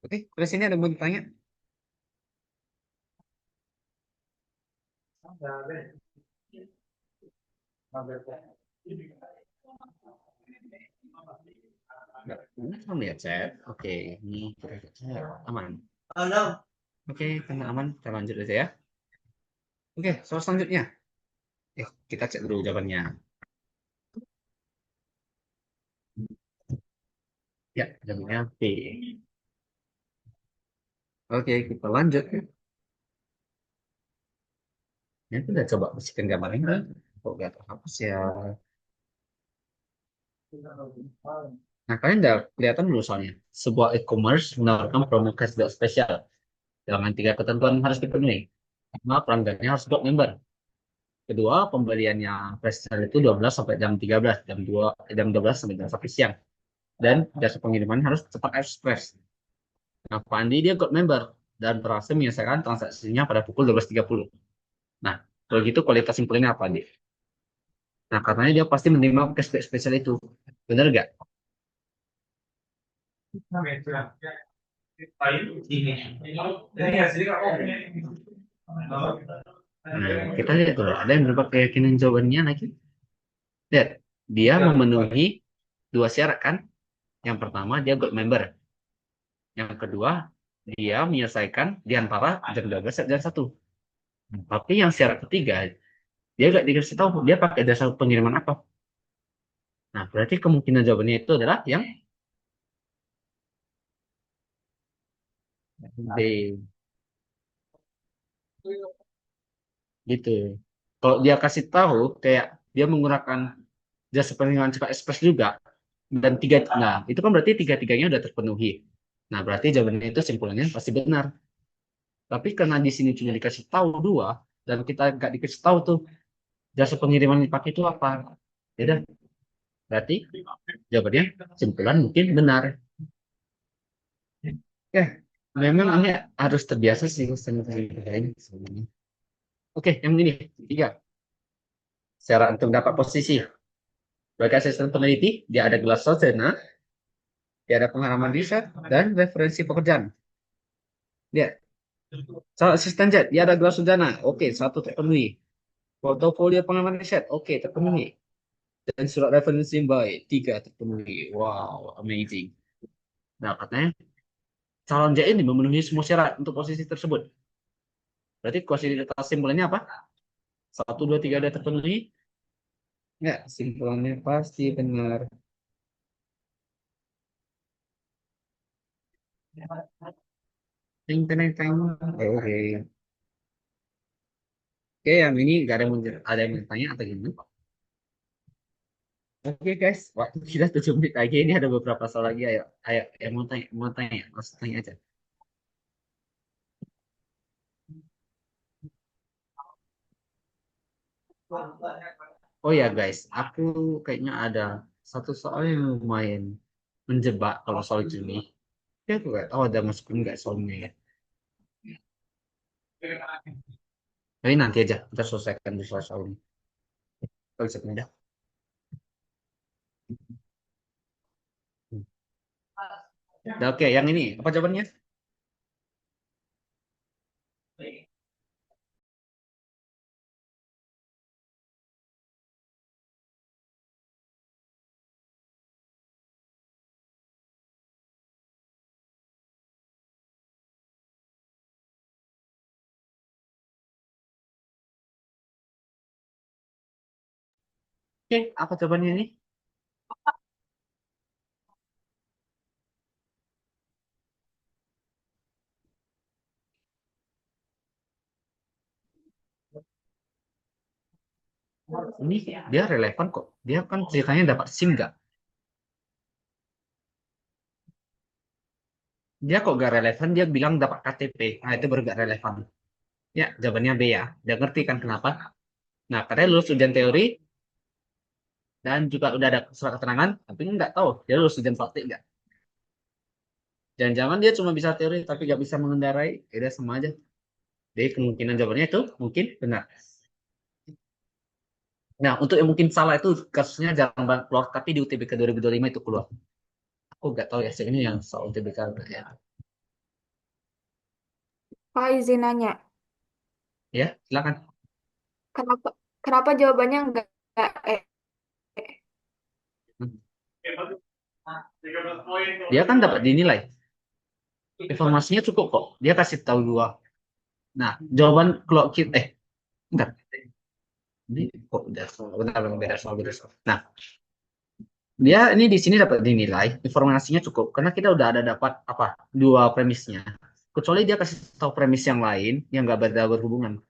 Oke, terus ini ada yang mau ditanya? Nggak, belum ya, chat. Oke, ini kira-kira aman. Oke, karena aman, kita lanjut aja ya. Oke, soal selanjutnya. Yuk, kita cek dulu jawabannya. Ya, jawabannya P. Oke, kita lanjut. Ya, udah coba bersihkan gambarnya kan? Kok nggak terhapus ya? Nah, kalian udah kelihatan dulu soalnya. Sebuah e-commerce menawarkan promo cashback spesial dengan 3 ketentuan yang harus dipenuhi. Pertama, pelanggannya harus blok member. Kedua, pembeliannya flash sale itu 12 sampai jam 13, jam 12 sampai jam 1 siang. Dan jasa pengiriman harus cepat ekspres. Nah, Pandi dia gold member dan berhasil menyelesaikan transaksinya pada pukul 12.30. Nah, kalau gitu kualitas simpulnya apa, Andi? Nah, katanya dia pasti menerima cashback spesial itu. Bener nggak? Nah, kita lihat dulu. Ada yang berubah keyakinan jawabannya lagi. Lihat, dia memenuhi 2 syarat kan? Yang pertama, dia gold member. Yang kedua, dia menyelesaikan di antara jam 12 dan jam 1. Tapi yang syarat ketiga, dia nggak dikasih tahu dia pakai jasa pengiriman apa. Nah, berarti kemungkinan jawabannya itu adalah yang D. Gitu. Kalau dia kasih tahu kayak dia menggunakan jasa pengiriman cepat ekspres juga dan nah itu kan berarti tiga-tiganya udah terpenuhi. Nah, berarti jawabannya itu simpulannya pasti benar. Tapi karena di sini cuma dikasih tahu 2 dan kita nggak dikasih tahu tuh jasa pengiriman yang dipakai itu apa. Ya udah, berarti jawabannya simpulan mungkin benar. Ya, memang ini harus terbiasa sih sama ini sebenarnya. Oke, yang ini 3. Syarat untuk dapat posisi. Bagi asisten peneliti, dia ada gelar sarjana, dia ada pengalaman riset, dan referensi pekerjaan. Dia, salah asisten jet, dia ada gelar sarjana. Oke, 1 terpenuhi. Portofolio pengalaman riset, oke, terpenuhi. Dan surat referensi yang baik, 3 terpenuhi. Wow, amazing. Nah, katanya calon jet ini memenuhi semua syarat untuk posisi tersebut. Berarti kualitas simpulannya apa? 1, 2, 3 ada terpenuhi. Ya, simpulannya pasti benar. Ting, ting, ting. Oke. Oke, yang ini nggak ada yang bertanya atau gimana? Oke guys, waktu kita 7 menit lagi. Ini ada beberapa soal lagi. Ayo, ayo, yang mau tanya, langsung tanya aja. Oh ya guys, aku kayaknya ada satu soal yang lumayan menjebak kalau soal Juni. Ya aku nggak tahu ada masukin nggak soalnya ya. Tapi nanti aja kita selesaikan di soal ini. Konsepnya dah. Nah, oke, yang ini apa jawabannya? Oke, apa jawabannya ini? Ini dia relevan kok. Dia kan ceritanya dapat SIM nggak? Dia kok gak relevan, dia bilang dapat KTP. Nah, itu baru gak relevan. Ya, jawabannya B ya. Udah ngerti kan kenapa? Nah, katanya lulus ujian teori dan juga udah ada surat keterangan, tapi nggak tahu dia lulus ujian praktik nggak. Jangan-jangan dia cuma bisa teori tapi nggak bisa mengendarai, ya udah sama aja. Jadi kemungkinan jawabannya itu mungkin benar. Nah, untuk yang mungkin salah itu kasusnya jarang banget keluar, tapi di UTBK 2025 itu keluar. Aku nggak tahu ya, ini yang soal UTBK ya. Pak izin nanya, Ya, silakan. kenapa kenapa jawabannya enggak Dia kan dapat dinilai. Informasinya cukup kok. Dia kasih tahu dua. Nah, jawaban kalau kita bentar. Ini kok udah salah. Bentar, beda soal, beda soal. Nah, dia ini di sini dapat dinilai informasinya cukup karena kita udah ada dapat apa dua premisnya. Kecuali dia kasih tahu premis yang lain yang nggak berhubungan.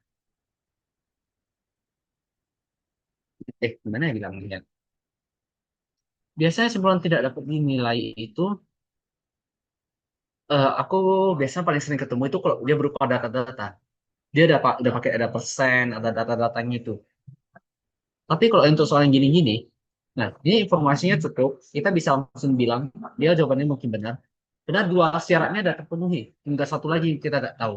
Gimana ya bilangnya? Biasanya sebelum tidak dapat dinilai itu, aku biasanya paling sering ketemu itu kalau dia berupa data-data. Dia udah pakai ada persen, ada data-datanya itu. Tapi kalau untuk soal yang gini-gini, nah ini informasinya cukup, kita bisa langsung bilang dia jawabannya mungkin benar. Karena dua syaratnya sudah terpenuhi, tinggal satu lagi yang kita tidak tahu.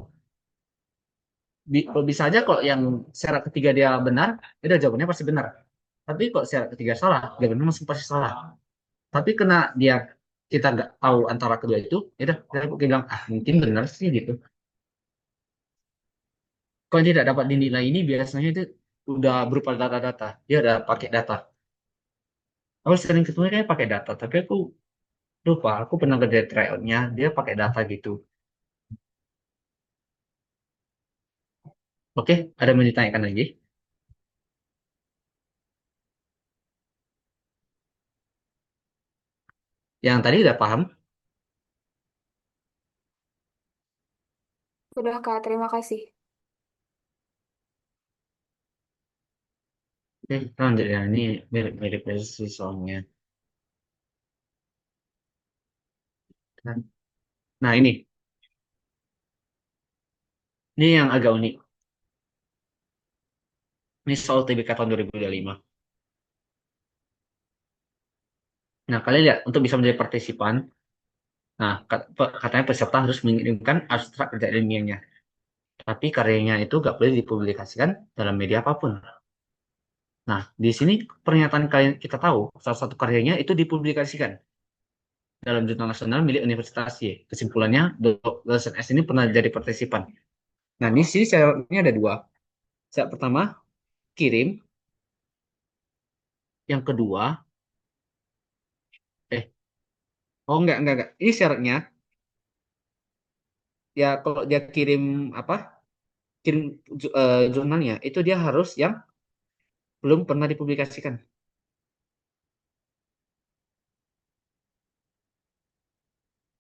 Bisa aja kalau yang syarat ketiga dia benar, ya udah jawabannya pasti benar. Tapi kalau syarat ketiga salah, jawabannya masih pasti salah. Tapi kena dia kita nggak tahu antara kedua itu, ya udah kita bilang mungkin benar sih gitu. Kalau tidak dapat dinilai ini biasanya itu udah berupa data-data, dia udah pakai data. Aku sering ketemu kayak pakai data, tapi aku lupa. Aku pernah kerja tryout-nya, dia pakai data gitu. Oke, ada yang mau ditanyakan lagi? Yang tadi udah paham? Sudah Kak, terima kasih. Oke, lanjut ya. Ini mirip-mirip sih soalnya. Nah, ini yang agak unik. Ini soal TBK tahun 2025. Nah, kalian lihat, untuk bisa menjadi partisipan, nah, katanya peserta harus mengirimkan abstrak kerja ilmiahnya. Tapi karyanya itu nggak boleh dipublikasikan dalam media apapun. Nah, di sini pernyataan kalian kita tahu, salah satu karyanya itu dipublikasikan dalam jurnal nasional milik Universitas Y. Kesimpulannya, dosen S ini pernah jadi partisipan. Nah, di sini syaratnya ada dua. Syarat pertama, kirim. Yang kedua, eh, oh enggak. Ini syaratnya, ya kalau dia kirim apa, kirim jurnalnya, itu dia harus yang belum pernah dipublikasikan.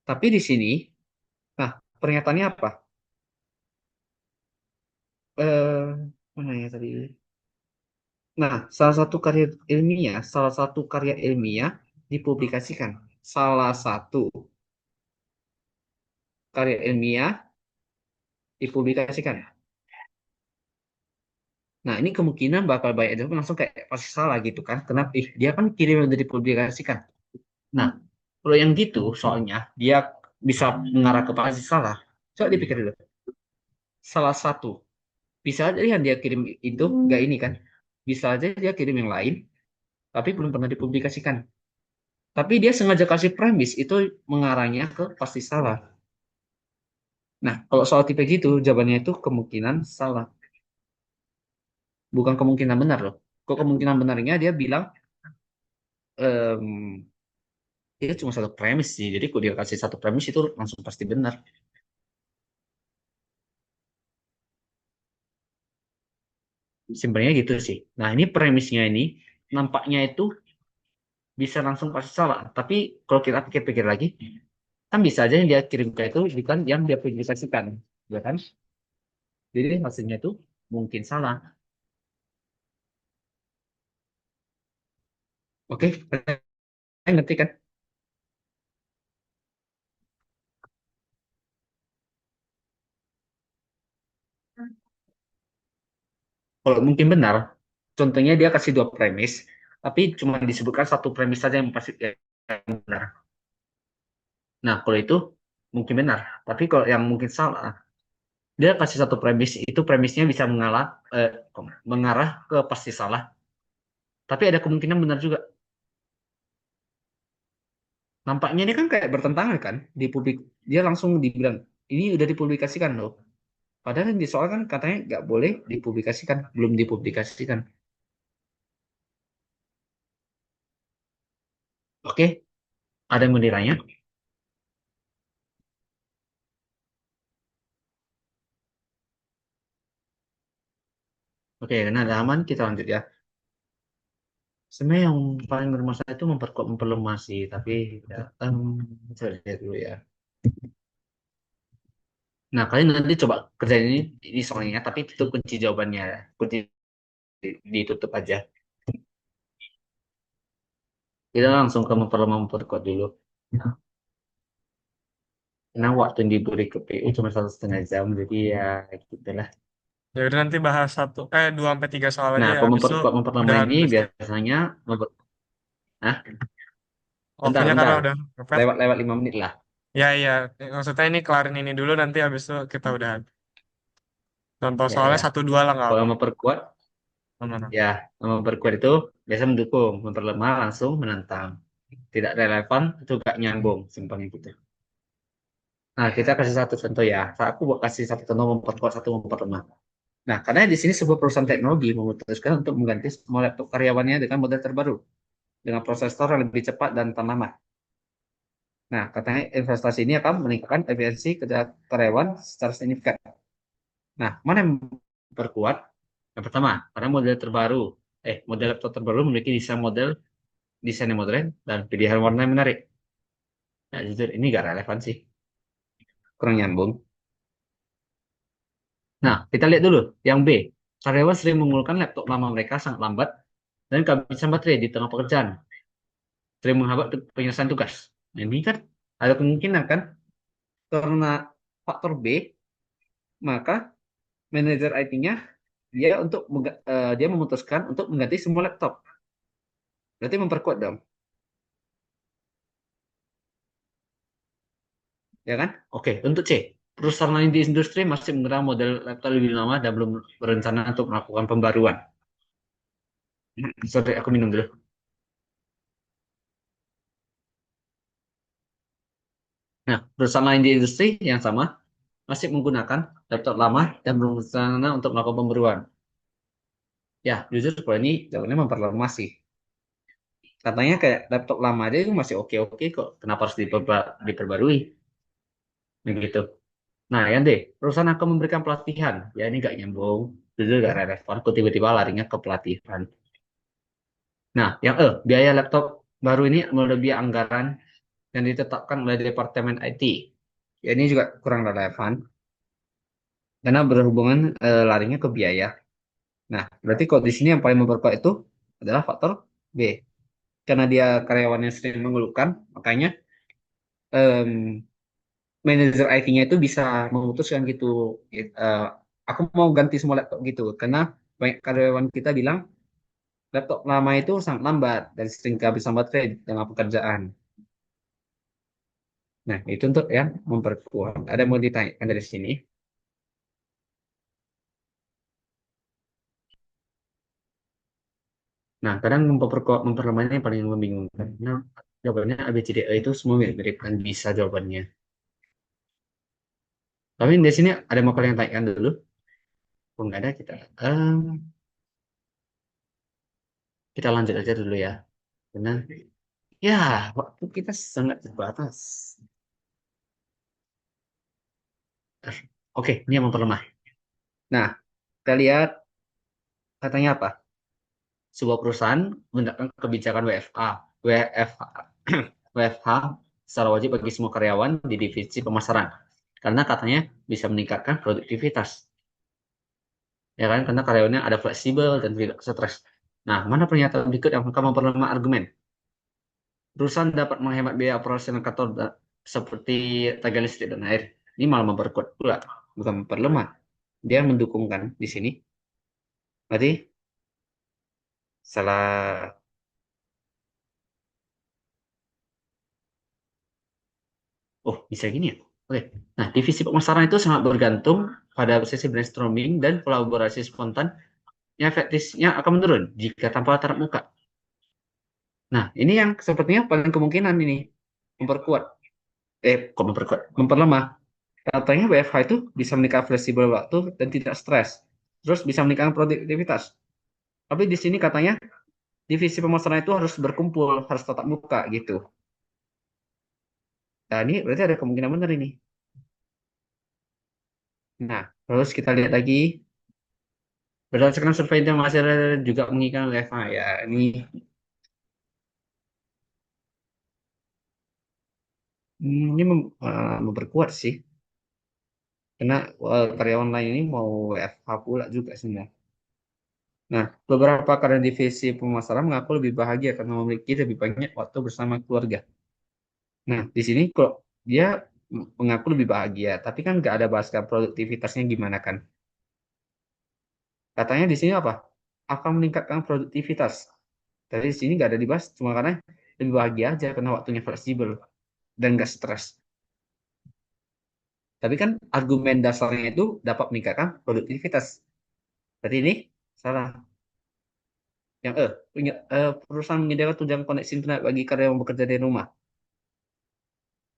Tapi di sini, nah pernyataannya apa? Mana ya tadi? Nah, salah satu karya ilmiah dipublikasikan. Salah satu karya ilmiah dipublikasikan. Nah, ini kemungkinan bakal banyak itu langsung kayak pasti salah gitu kan. Kenapa? Dia kan kirim yang udah dipublikasikan. Nah, kalau yang gitu soalnya dia bisa mengarah ke pasti salah. Coba dipikir dulu. Salah satu. Bisa aja yang dia kirim itu nggak ini kan. Bisa aja dia kirim yang lain, tapi belum pernah dipublikasikan. Tapi dia sengaja kasih premis itu mengarahnya ke pasti salah. Nah, kalau soal tipe gitu, jawabannya itu kemungkinan salah. Bukan kemungkinan benar loh. Kok kemungkinan benarnya dia bilang em, itu cuma satu premis sih. Jadi kalau dia kasih satu premis itu langsung pasti benar. Simpelnya gitu sih. Nah, ini premisnya ini nampaknya itu bisa langsung pasti salah. Tapi kalau kita pikir-pikir lagi, kan bisa aja yang dia kirimkan itu bukan yang dia publikasikan. Ya kan? Jadi hasilnya itu mungkin salah. Oke, kalian ngerti kan? Kalau mungkin benar, contohnya dia kasih dua premis, tapi cuma disebutkan satu premis saja yang pasti yang benar. Nah, kalau itu mungkin benar. Tapi kalau yang mungkin salah, dia kasih satu premis, itu premisnya bisa mengarah ke pasti salah. Tapi ada kemungkinan benar juga. Nampaknya ini kan kayak bertentangan kan di publik. Dia langsung dibilang ini udah dipublikasikan loh. Padahal di soal kan katanya nggak boleh dipublikasikan, belum dipublikasikan. Oke, ada yang mau ditanya? Oke, karena ada aman kita lanjut ya. Sebenarnya yang paling bermasalah itu memperkuat memperlemah sih, tapi ya, saya lihat dulu ya. Nah, kalian nanti coba kerjain ini soalnya, tapi tutup kunci jawabannya, kunci ditutup aja. Kita langsung ke memperlemah memperkuat dulu. Karena waktu yang diberi ke PU cuma 1,5 jam, jadi ya gitu lah. Ya udah nanti bahas 2 sampai 3 soal aja Nah, ya. kalau Habis itu memperkuat memperlemah udahan ini udah Step. biasanya, nah, bentar, Waktunya karena bentar, udah mepet. lewat 5 menit lah. Ya iya, maksudnya ini kelarin ini dulu nanti habis itu kita udahan. Contoh Ya, soalnya ya. 1 2 lah nggak Kalau apa. memperkuat, Mana? ya, memperkuat itu biasa mendukung, memperlemah langsung menentang. Tidak relevan, itu gak nyambung, simpelnya gitu. Nah, kita kasih satu contoh ya. Aku buat kasih satu contoh memperkuat, satu memperlemah. Nah, karena di sini sebuah perusahaan teknologi memutuskan untuk mengganti semua laptop karyawannya dengan model terbaru, dengan prosesor yang lebih cepat dan tahan lama. Nah, katanya investasi ini akan meningkatkan efisiensi kerja karyawan secara signifikan. Nah, mana yang memperkuat? Yang pertama, karena model laptop terbaru memiliki desain yang modern, dan pilihan warna yang menarik. Nah, jujur ini gak relevan sih, kurang nyambung. Nah, kita lihat dulu yang B. Karyawan sering mengeluhkan laptop lama mereka sangat lambat dan kehabisan baterai di tengah pekerjaan, sering menghambat penyelesaian tugas. Nah, ini kan ada kemungkinan kan karena faktor B, maka manajer IT-nya dia memutuskan untuk mengganti semua laptop. Berarti memperkuat dong, ya kan? Oke, untuk C. Perusahaan lain di industri masih menggunakan model laptop lebih lama dan belum berencana untuk melakukan pembaruan. Sorry, aku minum dulu. Nah, perusahaan lain di industri yang sama masih menggunakan laptop lama dan belum berencana untuk melakukan pembaruan. Ya, jujur kalau ini jawabannya memperlemah sih. Katanya kayak laptop lama aja itu masih oke-oke kok. Kenapa harus diperbarui? Begitu. Nah, ya deh, perusahaan akan memberikan pelatihan. Ya, ini nggak nyambung. Jujur nggak relevan. Kok tiba-tiba larinya ke pelatihan. Nah, yang biaya laptop baru ini melebihi anggaran yang ditetapkan oleh Departemen IT. Ya, ini juga kurang relevan. Karena berhubungan larinya ke biaya. Nah, berarti kalau di sini yang paling memperkuat itu adalah faktor B. Karena dia karyawannya sering mengeluhkan, makanya em, manajer IT-nya itu bisa memutuskan gitu. eh, aku mau ganti semua laptop gitu. Karena banyak karyawan kita bilang laptop lama itu sangat lambat dan sering kehabisan baterai dalam pekerjaan. Nah, itu untuk yang memperkuat. Ada yang mau ditanyakan dari sini? Nah, kadang memperkuat memperlemahnya yang paling membingungkan. Nah, jawabannya A, B, C, D, E itu semua mirip-mirip kan bisa jawabannya. Tapi di sini ada yang mau kalian tanyakan dulu? Oh, nggak ada kita. Kita lanjut aja dulu ya. Karena ya waktu kita sangat terbatas. Oke, ini yang memperlemah. Nah, kita lihat katanya apa? Sebuah perusahaan menggunakan kebijakan WFH secara wajib bagi semua karyawan di divisi pemasaran. Karena katanya bisa meningkatkan produktivitas. Ya kan? Karena karyawannya ada fleksibel dan tidak stres. Nah, mana pernyataan berikut yang akan memperlemah argumen? Perusahaan dapat menghemat biaya operasional kantor seperti tenaga listrik dan air. Ini malah memperkuat pula, bukan memperlemah. Dia mendukungkan di sini. Berarti salah. Oh, bisa gini ya? Oke. Nah, divisi pemasaran itu sangat bergantung pada sesi brainstorming dan kolaborasi spontan yang efektifnya akan menurun jika tanpa tatap muka. Nah, ini yang sepertinya paling kemungkinan ini memperkuat, kok memperkuat, memperlemah. Katanya WFH itu bisa meningkatkan fleksibel waktu dan tidak stres. Terus bisa meningkatkan produktivitas. Tapi di sini katanya divisi pemasaran itu harus berkumpul, harus tatap muka gitu. Nah, ini berarti ada kemungkinan benar ini. Nah, terus kita lihat lagi berdasarkan survei yang masih juga menginginkan WFH ya. Ini memperkuat sih. Karena karyawan lain ini mau WFH pula juga sebenarnya. Nah, beberapa karya divisi pemasaran mengaku lebih bahagia karena memiliki lebih banyak waktu bersama keluarga. Nah, di sini kok dia mengaku lebih bahagia, tapi kan nggak ada bahaskan produktivitasnya gimana kan? Katanya di sini apa? Akan meningkatkan produktivitas. Tapi di sini nggak ada dibahas, cuma karena lebih bahagia aja karena waktunya fleksibel dan nggak stres. Tapi kan argumen dasarnya itu dapat meningkatkan produktivitas. Berarti ini salah. Yang perusahaan menyediakan tunjangan koneksi internet bagi karyawan bekerja dari rumah.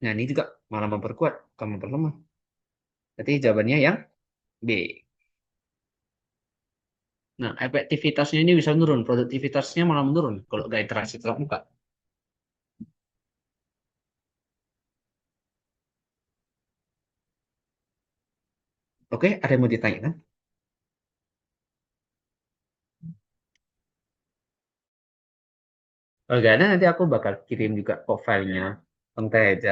Nah, ini juga malah memperkuat, bukan memperlemah. Berarti jawabannya yang B. Nah, efektivitasnya ini bisa menurun, produktivitasnya malah menurun kalau nggak interaksi tatap muka. Oke, ada yang mau ditanyakan? Kalau nggak ada, nanti aku bakal kirim juga kok filenya. Santai aja.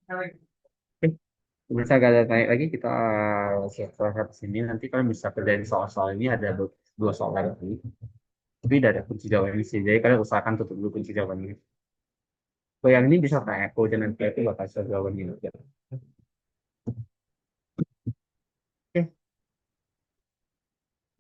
Oke, bisa nggak ada tanya lagi, kita selesai sini. Nanti kalian bisa kerjain soal-soal ini, ada dua soal lagi. Tapi udah ada kunci jawabannya sih. Jadi kalian usahakan tutup dulu kunci jawabannya. Kalau yang ini bisa tanya aku, dan nanti aku bakal share jawabannya.